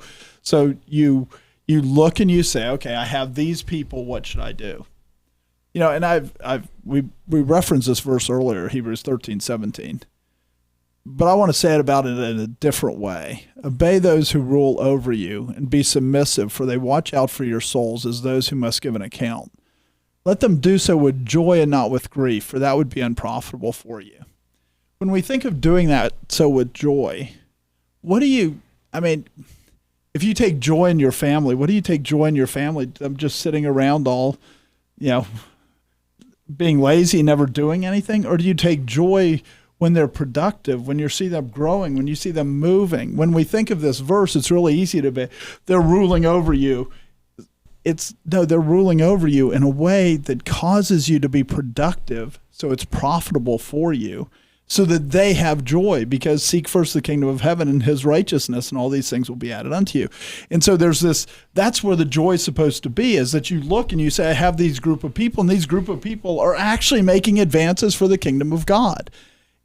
you look and you say, okay, I have these people. What should I do? And we referenced this verse earlier, Hebrews 13:17. But I want to say it about it in a different way. Obey those who rule over you and be submissive, for they watch out for your souls as those who must give an account. Let them do so with joy and not with grief, for that would be unprofitable for you. When we think of doing that so with joy, if you take joy in your family, what do you take joy in your family? Them just sitting around all, being lazy, never doing anything? Or do you take joy when they're productive, when you see them growing, when you see them moving? When we think of this verse, it's really easy to be, they're ruling over you. They're ruling over you in a way that causes you to be productive, so it's profitable for you, so that they have joy, because seek first the kingdom of heaven and his righteousness, and all these things will be added unto you. And so that's where the joy is supposed to be, is that you look and you say, I have these group of people, and these group of people are actually making advances for the kingdom of God.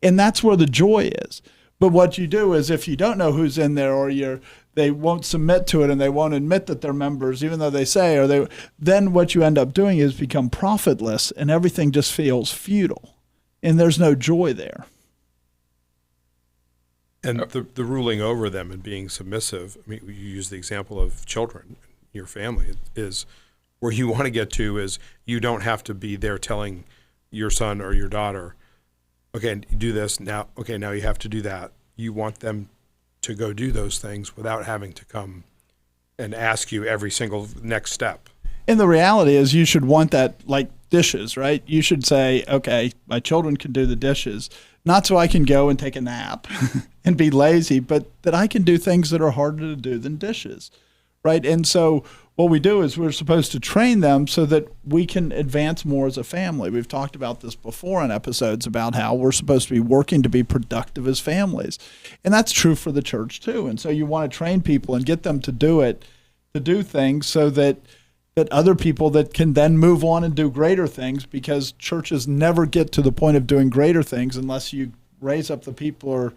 And that's where the joy is. But what you do is, if you don't know who's in there, or they won't submit to it and they won't admit that they're members, even though they say, then what you end up doing is become profitless, and everything just feels futile, and there's no joy there. And the ruling over them and being submissive, you use the example of children, your family, is where you want to get to is you don't have to be there telling your son or your daughter, okay, do this now. Okay, now you have to do that. You want them to go do those things without having to come and ask you every single next step. And the reality is you should want that like dishes, right? You should say, okay, my children can do the dishes, not so I can go and take a nap and be lazy, but that I can do things that are harder to do than dishes, right? And so what we do is we're supposed to train them so that we can advance more as a family. We've talked about this before in episodes about how we're supposed to be working to be productive as families. And that's true for the church too. And so you want to train people and get them to do it, to do things so that other people that can then move on and do greater things, because churches never get to the point of doing greater things unless you raise up the people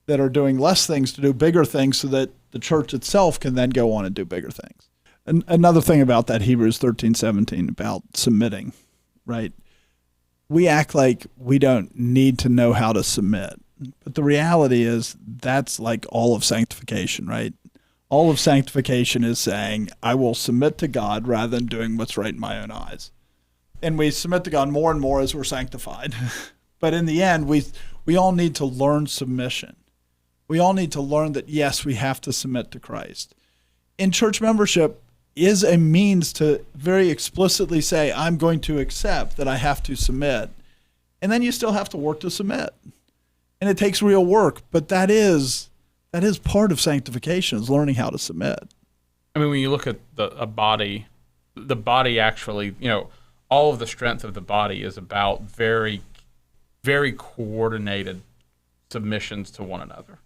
that are doing less things to do bigger things so that the church itself can then go on and do bigger things. And another thing about that Hebrews 13:17 about submitting, right? We act like we don't need to know how to submit. But the reality is that's like all of sanctification, right? All of sanctification is saying, I will submit to God rather than doing what's right in my own eyes. And we submit to God more and more as we're sanctified. But in the end, we all need to learn submission. We all need to learn that, yes, we have to submit to Christ. And church membership is a means to very explicitly say, I'm going to accept that I have to submit. And then you still have to work to submit. And it takes real work, but that is part of sanctification, is learning how to submit. I mean, when you look at a body, the body actually, all of the strength of the body is about very, very coordinated submissions to one another.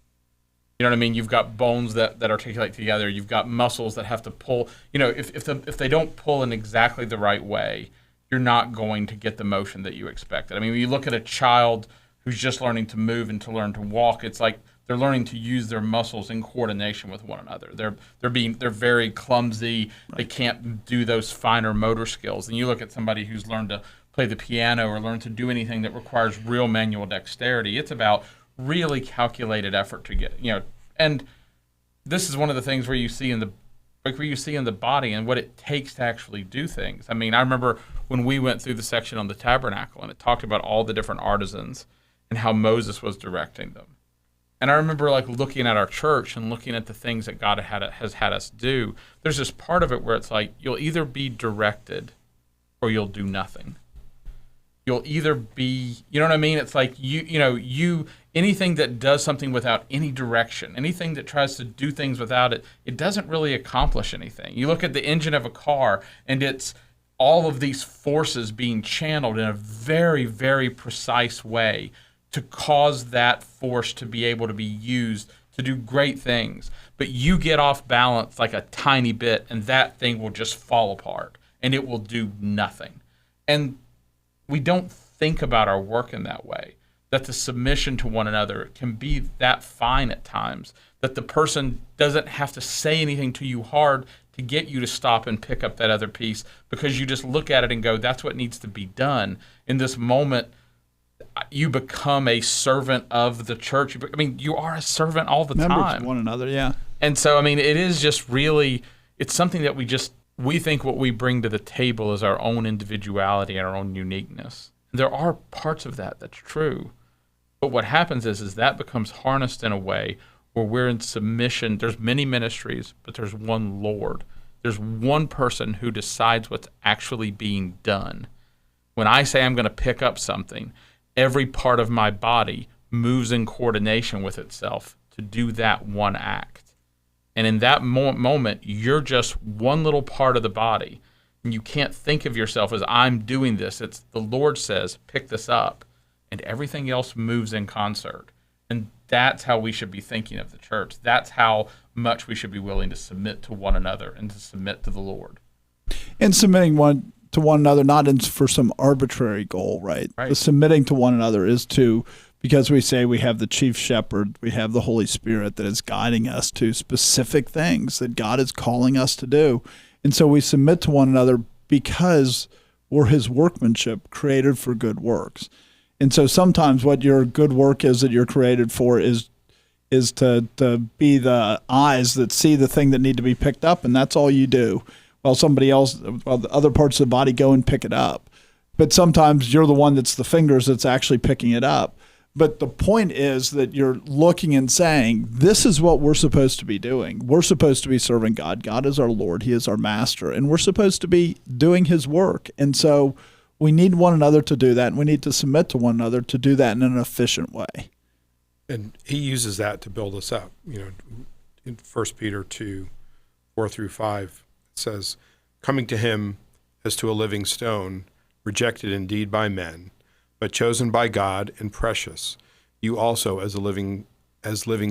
You know what I mean? You've got bones that articulate together. You've got muscles that have to pull. If they don't pull in exactly the right way, you're not going to get the motion that you expected. I mean, when you look at a child who's just learning to move and to learn to walk, it's like they're learning to use their muscles in coordination with one another. They're very clumsy. Right. They can't do those finer motor skills. And you look at somebody who's learned to play the piano or learn to do anything that requires real manual dexterity. It's about really calculated effort to get, and this is one of the things where you see in the body and what it takes to actually do things. I mean, I remember when we went through the section on the tabernacle and it talked about all the different artisans and how Moses was directing them. And I remember looking at our church and looking at the things that God has had us do. There's this part of it where it's like you'll either be directed or you'll do nothing. You'll either be, you know what I mean? It's like you anything that does something without any direction, anything that tries to do things without it, it doesn't really accomplish anything. You look at the engine of a car and it's all of these forces being channeled in a very, very precise way to cause that force to be able to be used to do great things. But you get off balance like a tiny bit and that thing will just fall apart and it will do nothing. And we don't think about our work in that way, that the submission to one another can be that fine at times, that the person doesn't have to say anything to you hard to get you to stop and pick up that other piece, because you just look at it and go, that's what needs to be done. In this moment, you become a servant of the church. You are a servant all the Members time. Of one another, yeah. And so, it is just really, it's something that we think what we bring to the table is our own individuality and our own uniqueness. There are parts of that that's true. But what happens is that becomes harnessed in a way where we're in submission. There's many ministries, but there's one Lord. There's one person who decides what's actually being done. When I say I'm going to pick up something, every part of my body moves in coordination with itself to do that one act. And in that moment, you're just one little part of the body. And you can't think of yourself as, I'm doing this. It's the Lord says, pick this up. And everything else moves in concert. And that's how we should be thinking of the church. That's how much we should be willing to submit to one another and to submit to the Lord. And submitting one to one another, not for some arbitrary goal, right? The submitting to one another is because we say we have the chief shepherd, we have the Holy Spirit that is guiding us to specific things that God is calling us to do. And so we submit to one another because we're his workmanship created for good works. And so sometimes what your good work is that you're created for is to be the eyes that see the thing that need to be picked up, and that's all you do. While the other parts of the body go and pick it up. But sometimes you're the one that's the fingers that's actually picking it up. But the point is that you're looking and saying, this is what we're supposed to be doing. We're supposed to be serving God. God is our Lord. He is our master. And we're supposed to be doing his work. And so we need one another to do that. And we need to submit to one another to do that in an efficient way. And he uses that to build us up. In 1 Peter 2, 4-5, it says, coming to him as to a living stone, rejected indeed by men, but chosen by God and precious. You also, as living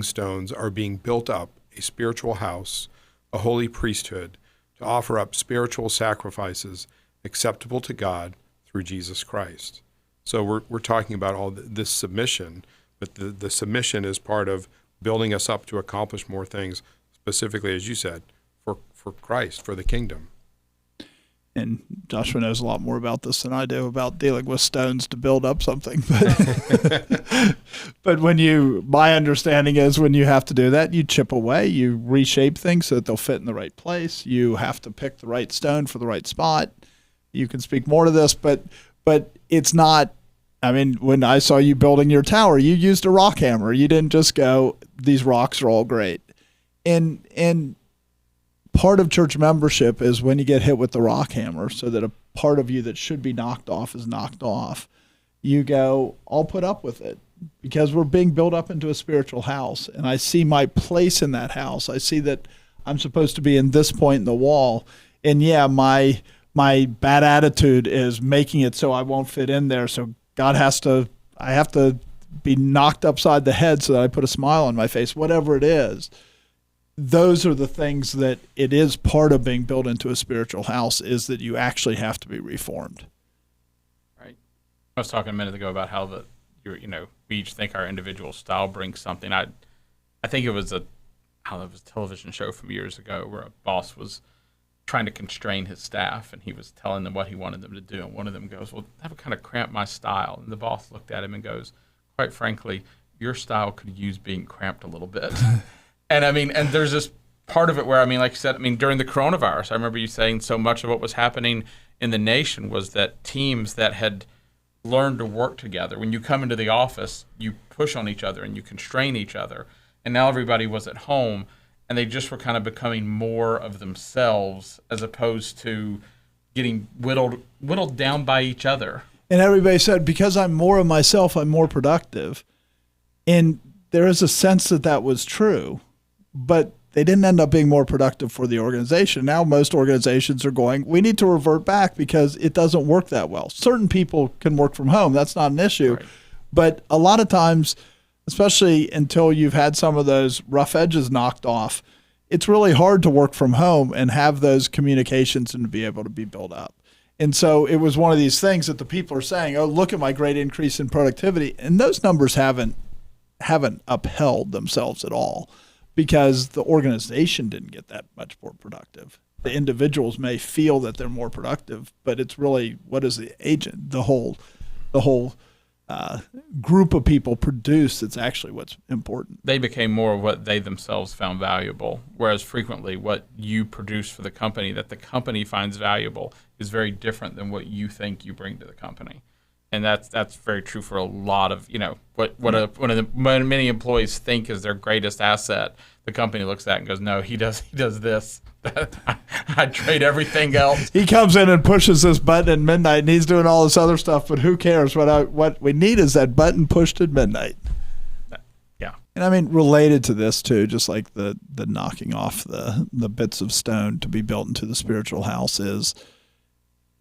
stones, are being built up a spiritual house, a holy priesthood, to offer up spiritual sacrifices acceptable to God through Jesus Christ. So we're talking about all this submission, but the submission is part of building us up to accomplish more things, specifically, as you said, for Christ, for the kingdom. And Joshua knows a lot more about this than I do about dealing with stones to build up something. But my understanding is when you have to do that, you chip away, you reshape things so that they'll fit in the right place. You have to pick the right stone for the right spot. You can speak more to this, but it's not, when I saw you building your tower, you used a rock hammer. You didn't just go, these rocks are all great. And part of church membership is when you get hit with the rock hammer, so that a part of you that should be knocked off is knocked off. You go, I'll put up with it because we're being built up into a spiritual house. And I see my place in that house. I see that I'm supposed to be in this point in the wall. And yeah, my bad attitude is making it so I won't fit in there. So I have to be knocked upside the head so that I put a smile on my face, whatever it is. Those are the things that it is part of being built into a spiritual house, is that you actually have to be reformed. Right. I was talking a minute ago about how we each think our individual style brings something. I think it was a television show from years ago where a boss was trying to constrain his staff, and he was telling them what he wanted them to do. And one of them goes, well, that would kind of cramp my style. And the boss looked at him and goes, quite frankly, your style could use being cramped a little bit. And there's this part of it where, like you said, during the coronavirus, I remember you saying so much of what was happening in the nation was that teams that had learned to work together, when you come into the office, you push on each other and you constrain each other. And now everybody was at home, and they just were kind of becoming more of themselves as opposed to getting whittled down by each other. And everybody said, because I'm more of myself, I'm more productive. And there is a sense that was true, but they didn't end up being more productive for the organization. Now most organizations are going, we need to revert back because it doesn't work that well. Certain people can work from home. That's not an issue. Right. But a lot of times, especially until you've had some of those rough edges knocked off, it's really hard to work from home and have those communications and to be able to be built up. And so it was one of these things that the people are saying, oh, look at my great increase in productivity. And those numbers haven't upheld themselves at all, because the organization didn't get that much more productive. The individuals may feel that they're more productive, but it's really, what is the agent, the whole group of people produce that's actually what's important. They became more of what they themselves found valuable, whereas frequently what you produce for the company that the company finds valuable is very different than what you think you bring to the company. And that's very true for a lot of, what many employees think is their greatest asset. The company looks at and goes, no, he does this. I trade everything else. He comes in and pushes this button at midnight, and he's doing all this other stuff, but who cares? What we need is that button pushed at midnight. Yeah. And related to this too, just like the knocking off the bits of stone to be built into the spiritual house is,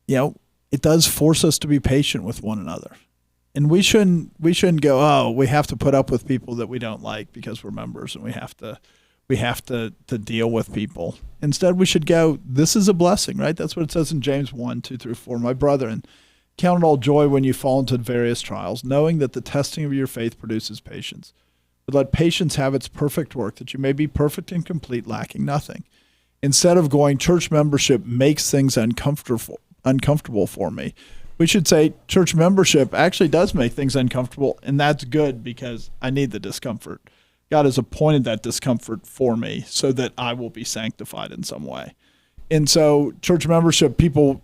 it does force us to be patient with one another. And we shouldn't go, oh, we have to put up with people that we don't like because we're members, and we have to deal with people. Instead, we should go, this is a blessing, right? That's what it says in James 1:2-4. My brethren, count it all joy when you fall into various trials, knowing that the testing of your faith produces patience. But let patience have its perfect work, that you may be perfect and complete, lacking nothing. Instead of going, church membership makes things uncomfortable for me, we should say church membership actually does make things uncomfortable, and that's good because I need the discomfort. God has appointed that discomfort for me so that I will be sanctified in some way. And so church membership, people,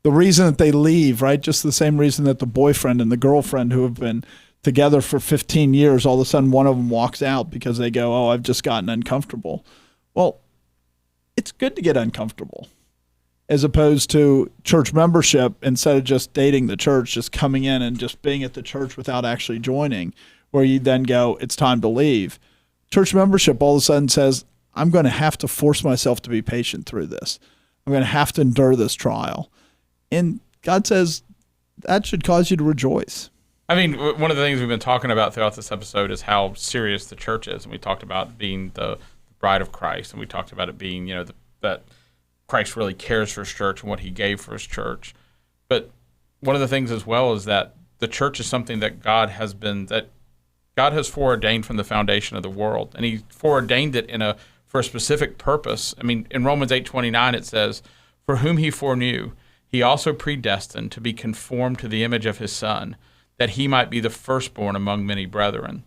the reason that they leave, right, just the same reason that the boyfriend and the girlfriend who have been together for 15 years, all of a sudden one of them walks out because they go, oh, I've just gotten uncomfortable. Well, it's good to get uncomfortable, as opposed to church membership, instead of just dating the church, just coming in and just being at the church without actually joining, where you then go, it's time to leave. Church membership all of a sudden says, I'm going to have to force myself to be patient through this. I'm going to have to endure this trial. And God says that should cause you to rejoice. I mean, one of the things we've been talking about throughout this episode is how serious the church is. And we talked about being the bride of Christ, and we talked about it being, that Christ really cares for his church and what he gave for his church. But one of the things as well is that the church is something that God has foreordained from the foundation of the world. And he foreordained it for a specific purpose. I mean, in Romans 8:29 it says, for whom he foreknew, he also predestined to be conformed to the image of his Son, that he might be the firstborn among many brethren.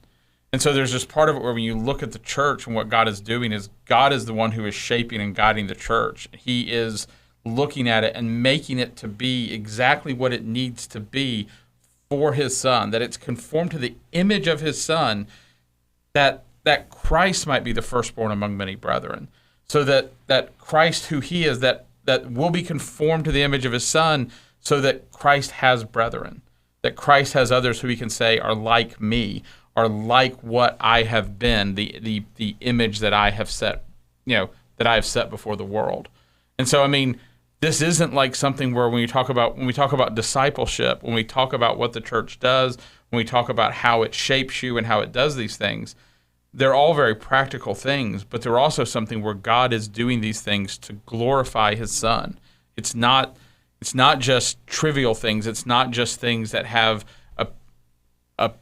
And so there's this part of it where when you look at the church and what God is doing is God is the one who is shaping and guiding the church. He is looking at it and making it to be exactly what it needs to be for his Son, that it's conformed to the image of his Son, that Christ might be the firstborn among many brethren. So that Christ, who he is, that will be conformed to the image of his Son, so that Christ has brethren, that Christ has others who he can say are like me, are like what I have been, the image that I have set, that I have set before the world. And so, I mean, this isn't like something where when we talk about discipleship, when we talk about what the church does, when we talk about how it shapes you and how it does these things, they're all very practical things, but they're also something where God is doing these things to glorify his Son. It's not just trivial things. It's not just things that have a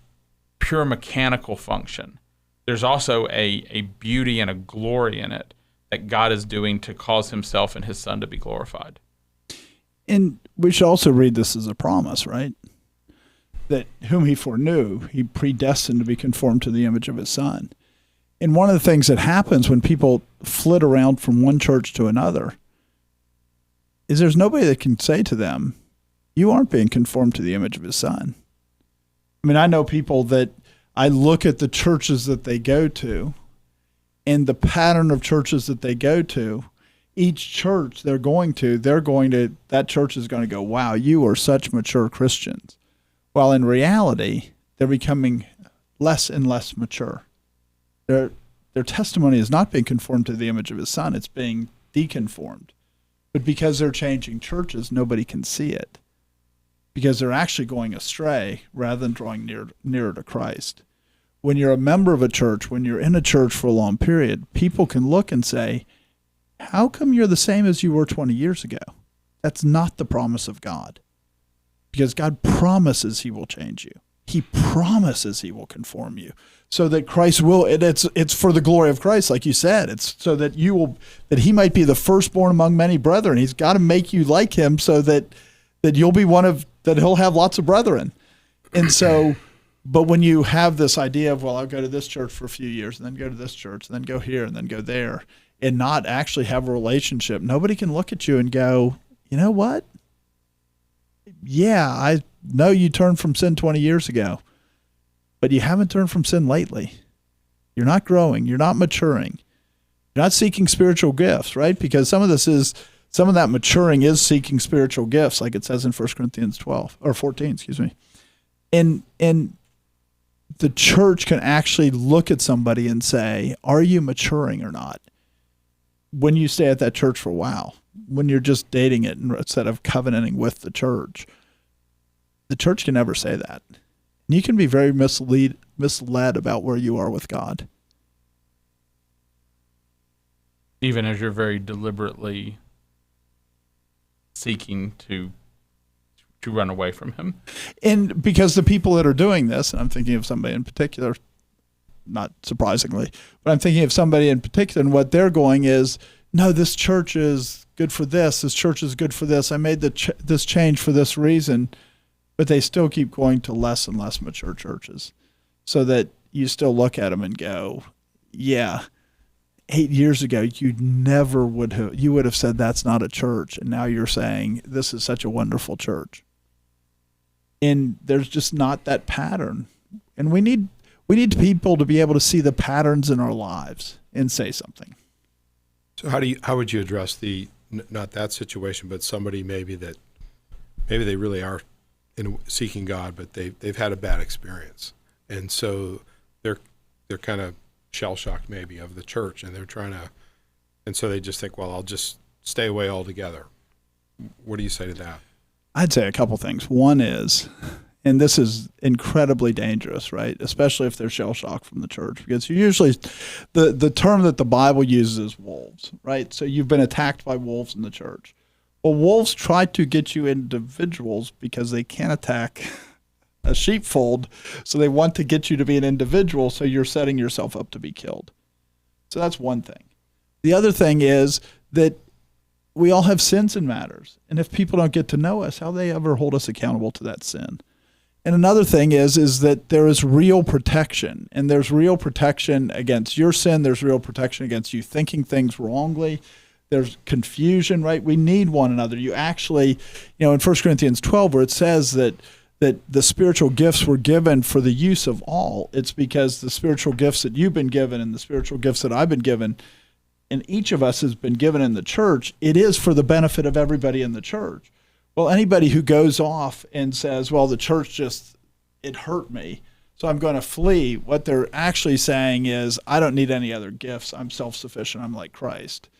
pure mechanical function. There's also a beauty and a glory in it that God is doing to cause himself and his Son to be glorified. And we should also read this as a promise, right? That whom he foreknew, he predestined to be conformed to the image of his Son. And one of the things that happens when people flit around from one church to another is there's nobody that can say to them, you aren't being conformed to the image of his Son. I mean, I know people that I look at the churches that they go to and the pattern of churches that they go to. Each church that church is going to go, wow, you are such mature Christians. While in reality, they're becoming less and less mature. Their testimony is not being conformed to the image of his Son. It's being deconformed. But because they're changing churches, nobody can see it. Because they're actually going astray rather than drawing nearer to Christ. When you're a member of a church, when you're in a church for a long period, people can look and say, how come you're the same as you were 20 years ago? That's not the promise of God. Because God promises he will change you. He promises he will conform you. So that Christ will, it's for the glory of Christ, like you said. It's so that that he might be the firstborn among many brethren. He's got to make you like him so that you'll be that he'll have lots of brethren. And so, but when you have this idea of, well, I'll go to this church for a few years and then go to this church and then go here and then go there and not actually have a relationship, nobody can look at you and go, you know what? Yeah, I know you turned from sin 20 years ago, but you haven't turned from sin lately. You're not growing. You're not maturing. You're not seeking spiritual gifts, right? Because some of that maturing is seeking spiritual gifts, like it says in 1 Corinthians 14, And the church can actually look at somebody and say, are you maturing or not? When you stay at that church for a while, when you're just dating it instead of covenanting with the church can never say that. And you can be very misled about where you are with God. Even as you're very deliberately seeking to run away from him. And because the people that are doing this, and I'm thinking of somebody in particular, not surprisingly, but I'm thinking of somebody in particular, and what they're going is, no, this church is good for this church is good for this, I made this change for this reason, but they still keep going to less and less mature churches, so that you still look at them and go, yeah, 8 years ago, you would have said that's not a church, and now you're saying this is such a wonderful church. And there's just not that pattern and we need people to be able to see the patterns in our lives and say something. So how would you address not that situation, but somebody maybe they really are seeking God, but they've had a bad experience, and so they're kind of shell shocked maybe of the church, and and so they just think, well, I'll just stay away altogether. What do you say to that? I'd say a couple things. One is, and this is incredibly dangerous, right? Especially if they're shell shocked from the church, because usually the term that the Bible uses is wolves, right? So you've been attacked by wolves in the church. Well, wolves try to get you individuals because they can't attack a sheepfold, so they want to get you to be an individual, so you're setting yourself up to be killed. So that's one thing. The other thing is that we all have sins and matters, and if people don't get to know us, how they ever hold us accountable to that sin? And another thing is that there is real protection, and there's real protection against your sin. There's real protection against you thinking things wrongly. There's confusion, right? We need one another. You actually, in 1 Corinthians 12, where it says that the spiritual gifts were given for the use of all, it's because the spiritual gifts that you've been given and the spiritual gifts that I've been given, and each of us has been given in the church, it is for the benefit of everybody in the church. Well, anybody who goes off and says, well, the church it hurt me, so I'm going to flee, what they're actually saying is, I don't need any other gifts. I'm self-sufficient. I'm like Christ.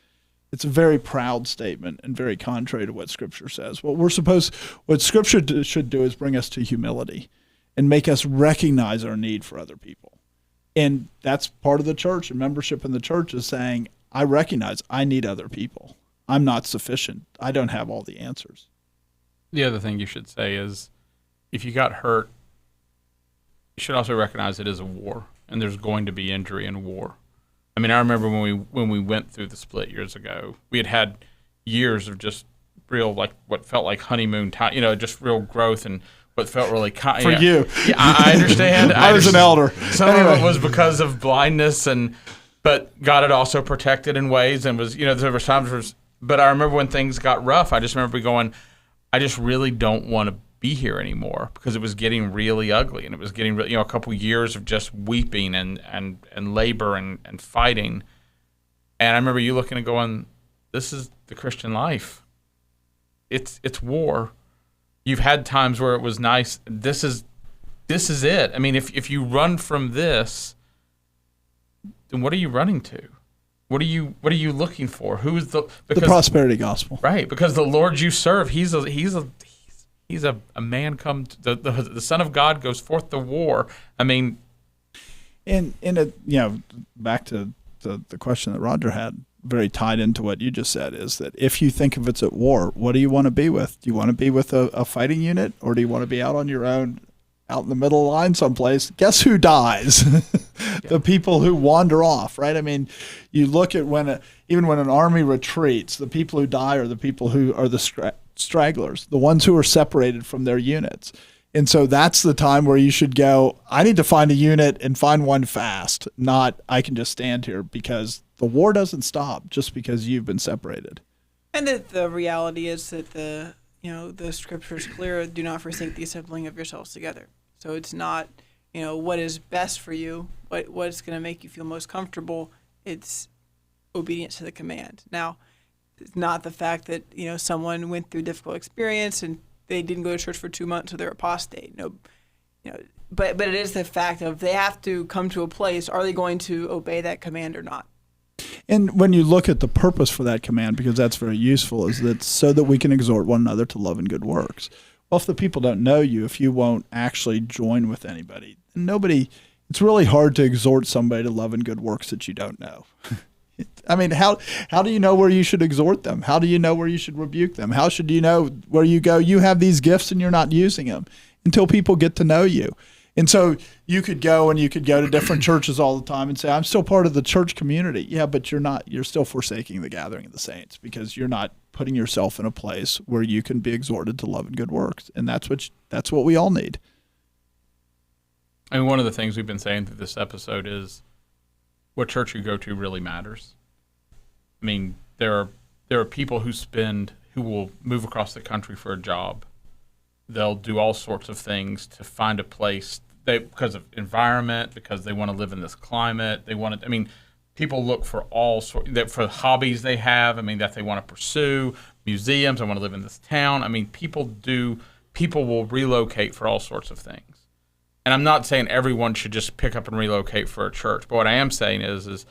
It's a very proud statement and very contrary to what Scripture says. What Scripture should do is bring us to humility and make us recognize our need for other people. And that's part of the church, and membership in the church is saying, I recognize I need other people. I'm not sufficient. I don't have all the answers. The other thing you should say is, if you got hurt, you should also recognize it is a war, and there's going to be injury in war. I mean, I remember when we went through the split years ago, we had years of just real, like, what felt like honeymoon time, just real growth and what felt really for you. Yeah, I understand. I was an elder. Some of it was because of blindness, but God had also protected in ways, and was, there were times but I remember when things got rough, I just remember going, I just really don't want to be here anymore, because it was getting really ugly, and it was getting a couple years of just weeping and labor and fighting. And I remember you looking and going, this is the Christian life. It's war. You've had times where it was nice. This is it. I mean, if you run from this, then what are you running to? What are you looking for? Who is the prosperity gospel? Right, because the Lord you serve, he's a man come to, the Son of God goes forth to war. I mean, back to the question that Roger had, very tied into what you just said, is that if you think of it's at war, what do you want to be with? Do you want to be with a fighting unit, or do you want to be out on your own, out in the middle of the line someplace? Guess who dies? The people who wander off, right? I mean, you look at even when an army retreats, the people who die are the people who are the stragglers, the ones who are separated from their units. And so that's the time where you should go, I need to find a unit and find one fast, not I can just stand here, because the war doesn't stop just because you've been separated. And the reality is that the Scripture is clear, do not forsake the assembling of yourselves together. So it's not, what is best for you, what's going to make you feel most comfortable. It's obedience to the command. Now, it's not the fact that, someone went through a difficult experience and they didn't go to church for 2 months, so they're apostate. But it is the fact of they have to come to a place, are they going to obey that command or not? And when you look at the purpose for that command, because that's very useful, is that so that we can exhort one another to love and good works. Well, if the people don't know you, if you won't actually join with anybody, it's really hard to exhort somebody to love and good works that you don't know. I mean, how do you know where you should exhort them? How do you know where you should rebuke them? How should you know where you go, you have these gifts and you're not using them, until people get to know you? And so you could go to different churches all the time and say, I'm still part of the church community. Yeah, but you're not. You're still forsaking the gathering of the saints, because you're not putting yourself in a place where you can be exhorted to love and good works. And that's what we all need. I mean, one of the things we've been saying through this episode is what church you go to really matters. I mean, there are people who will move across the country for a job. They'll do all sorts of things to find a place because of environment, because they want to live in this climate. They want to. I mean, people look for all sorts for hobbies they have. I mean, that they want to pursue, museums. I want to live in this town. I mean, people will relocate for all sorts of things. And I'm not saying everyone should just pick up and relocate for a church. But what I am saying is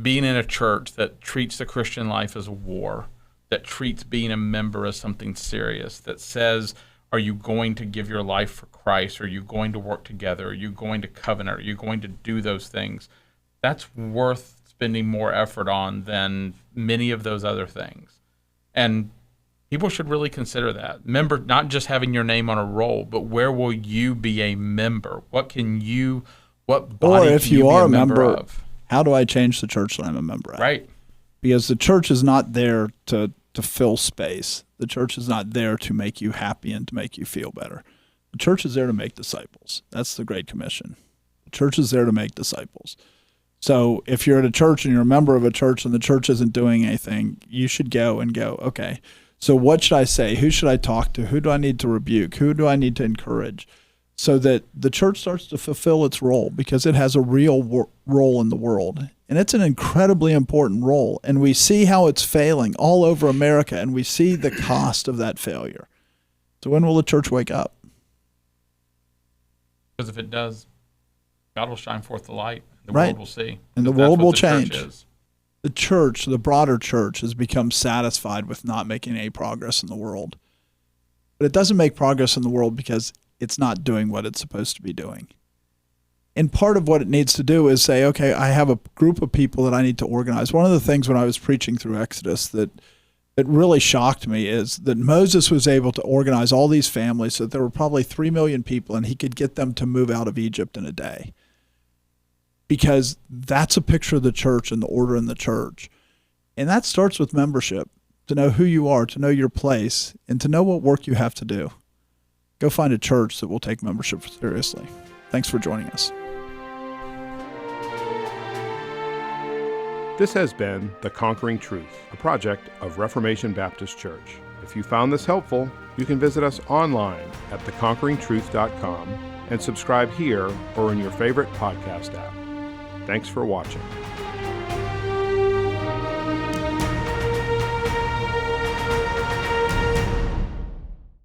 being in a church that treats the Christian life as a war, that treats being a member as something serious, that says, are you going to give your life for Christ? Are you going to work together? Are you going to covenant? Are you going to do those things? That's worth spending more effort on than many of those other things. And people should really consider that. Member, not just having your name on a roll, but where will you be a member? What body Or if can you you be are a member member, of? how do I change the church that I'm a member at? Right. Because the church is not there to fill space. The church is not there to make you happy and to make you feel better. The church is there to make disciples. That's the Great Commission. The church is there to make disciples. So if you're at a church and you're a member of a church and the church isn't doing anything, you should go, okay, so what should I say? Who should I talk to? Who do I need to rebuke? Who do I need to encourage? So that the church starts to fulfill its role, because it has a real role in the world. And it's an incredibly important role. And we see how it's failing all over America, and we see the cost of that failure. So when will the church wake up? Because if it does, God will shine forth the light. The Right. world will see. And the That's world what will the church change. is. The church, the broader church, has become satisfied with not making any progress in the world. But it doesn't make progress in the world because it's not doing what it's supposed to be doing. And part of what it needs to do is say, okay, I have a group of people that I need to organize. One of the things when I was preaching through Exodus that really shocked me is that Moses was able to organize all these families so that there were probably 3 million people, and he could get them to move out of Egypt in a day. Because that's a picture of the church and the order in the church. And that starts with membership, to know who you are, to know your place, and to know what work you have to do. Go find a church that will take membership seriously. Thanks for joining us. This has been The Conquering Truth, a project of Reformation Baptist Church. If you found this helpful, you can visit us online at theconqueringtruth.com and subscribe here or in your favorite podcast app. Thanks for watching.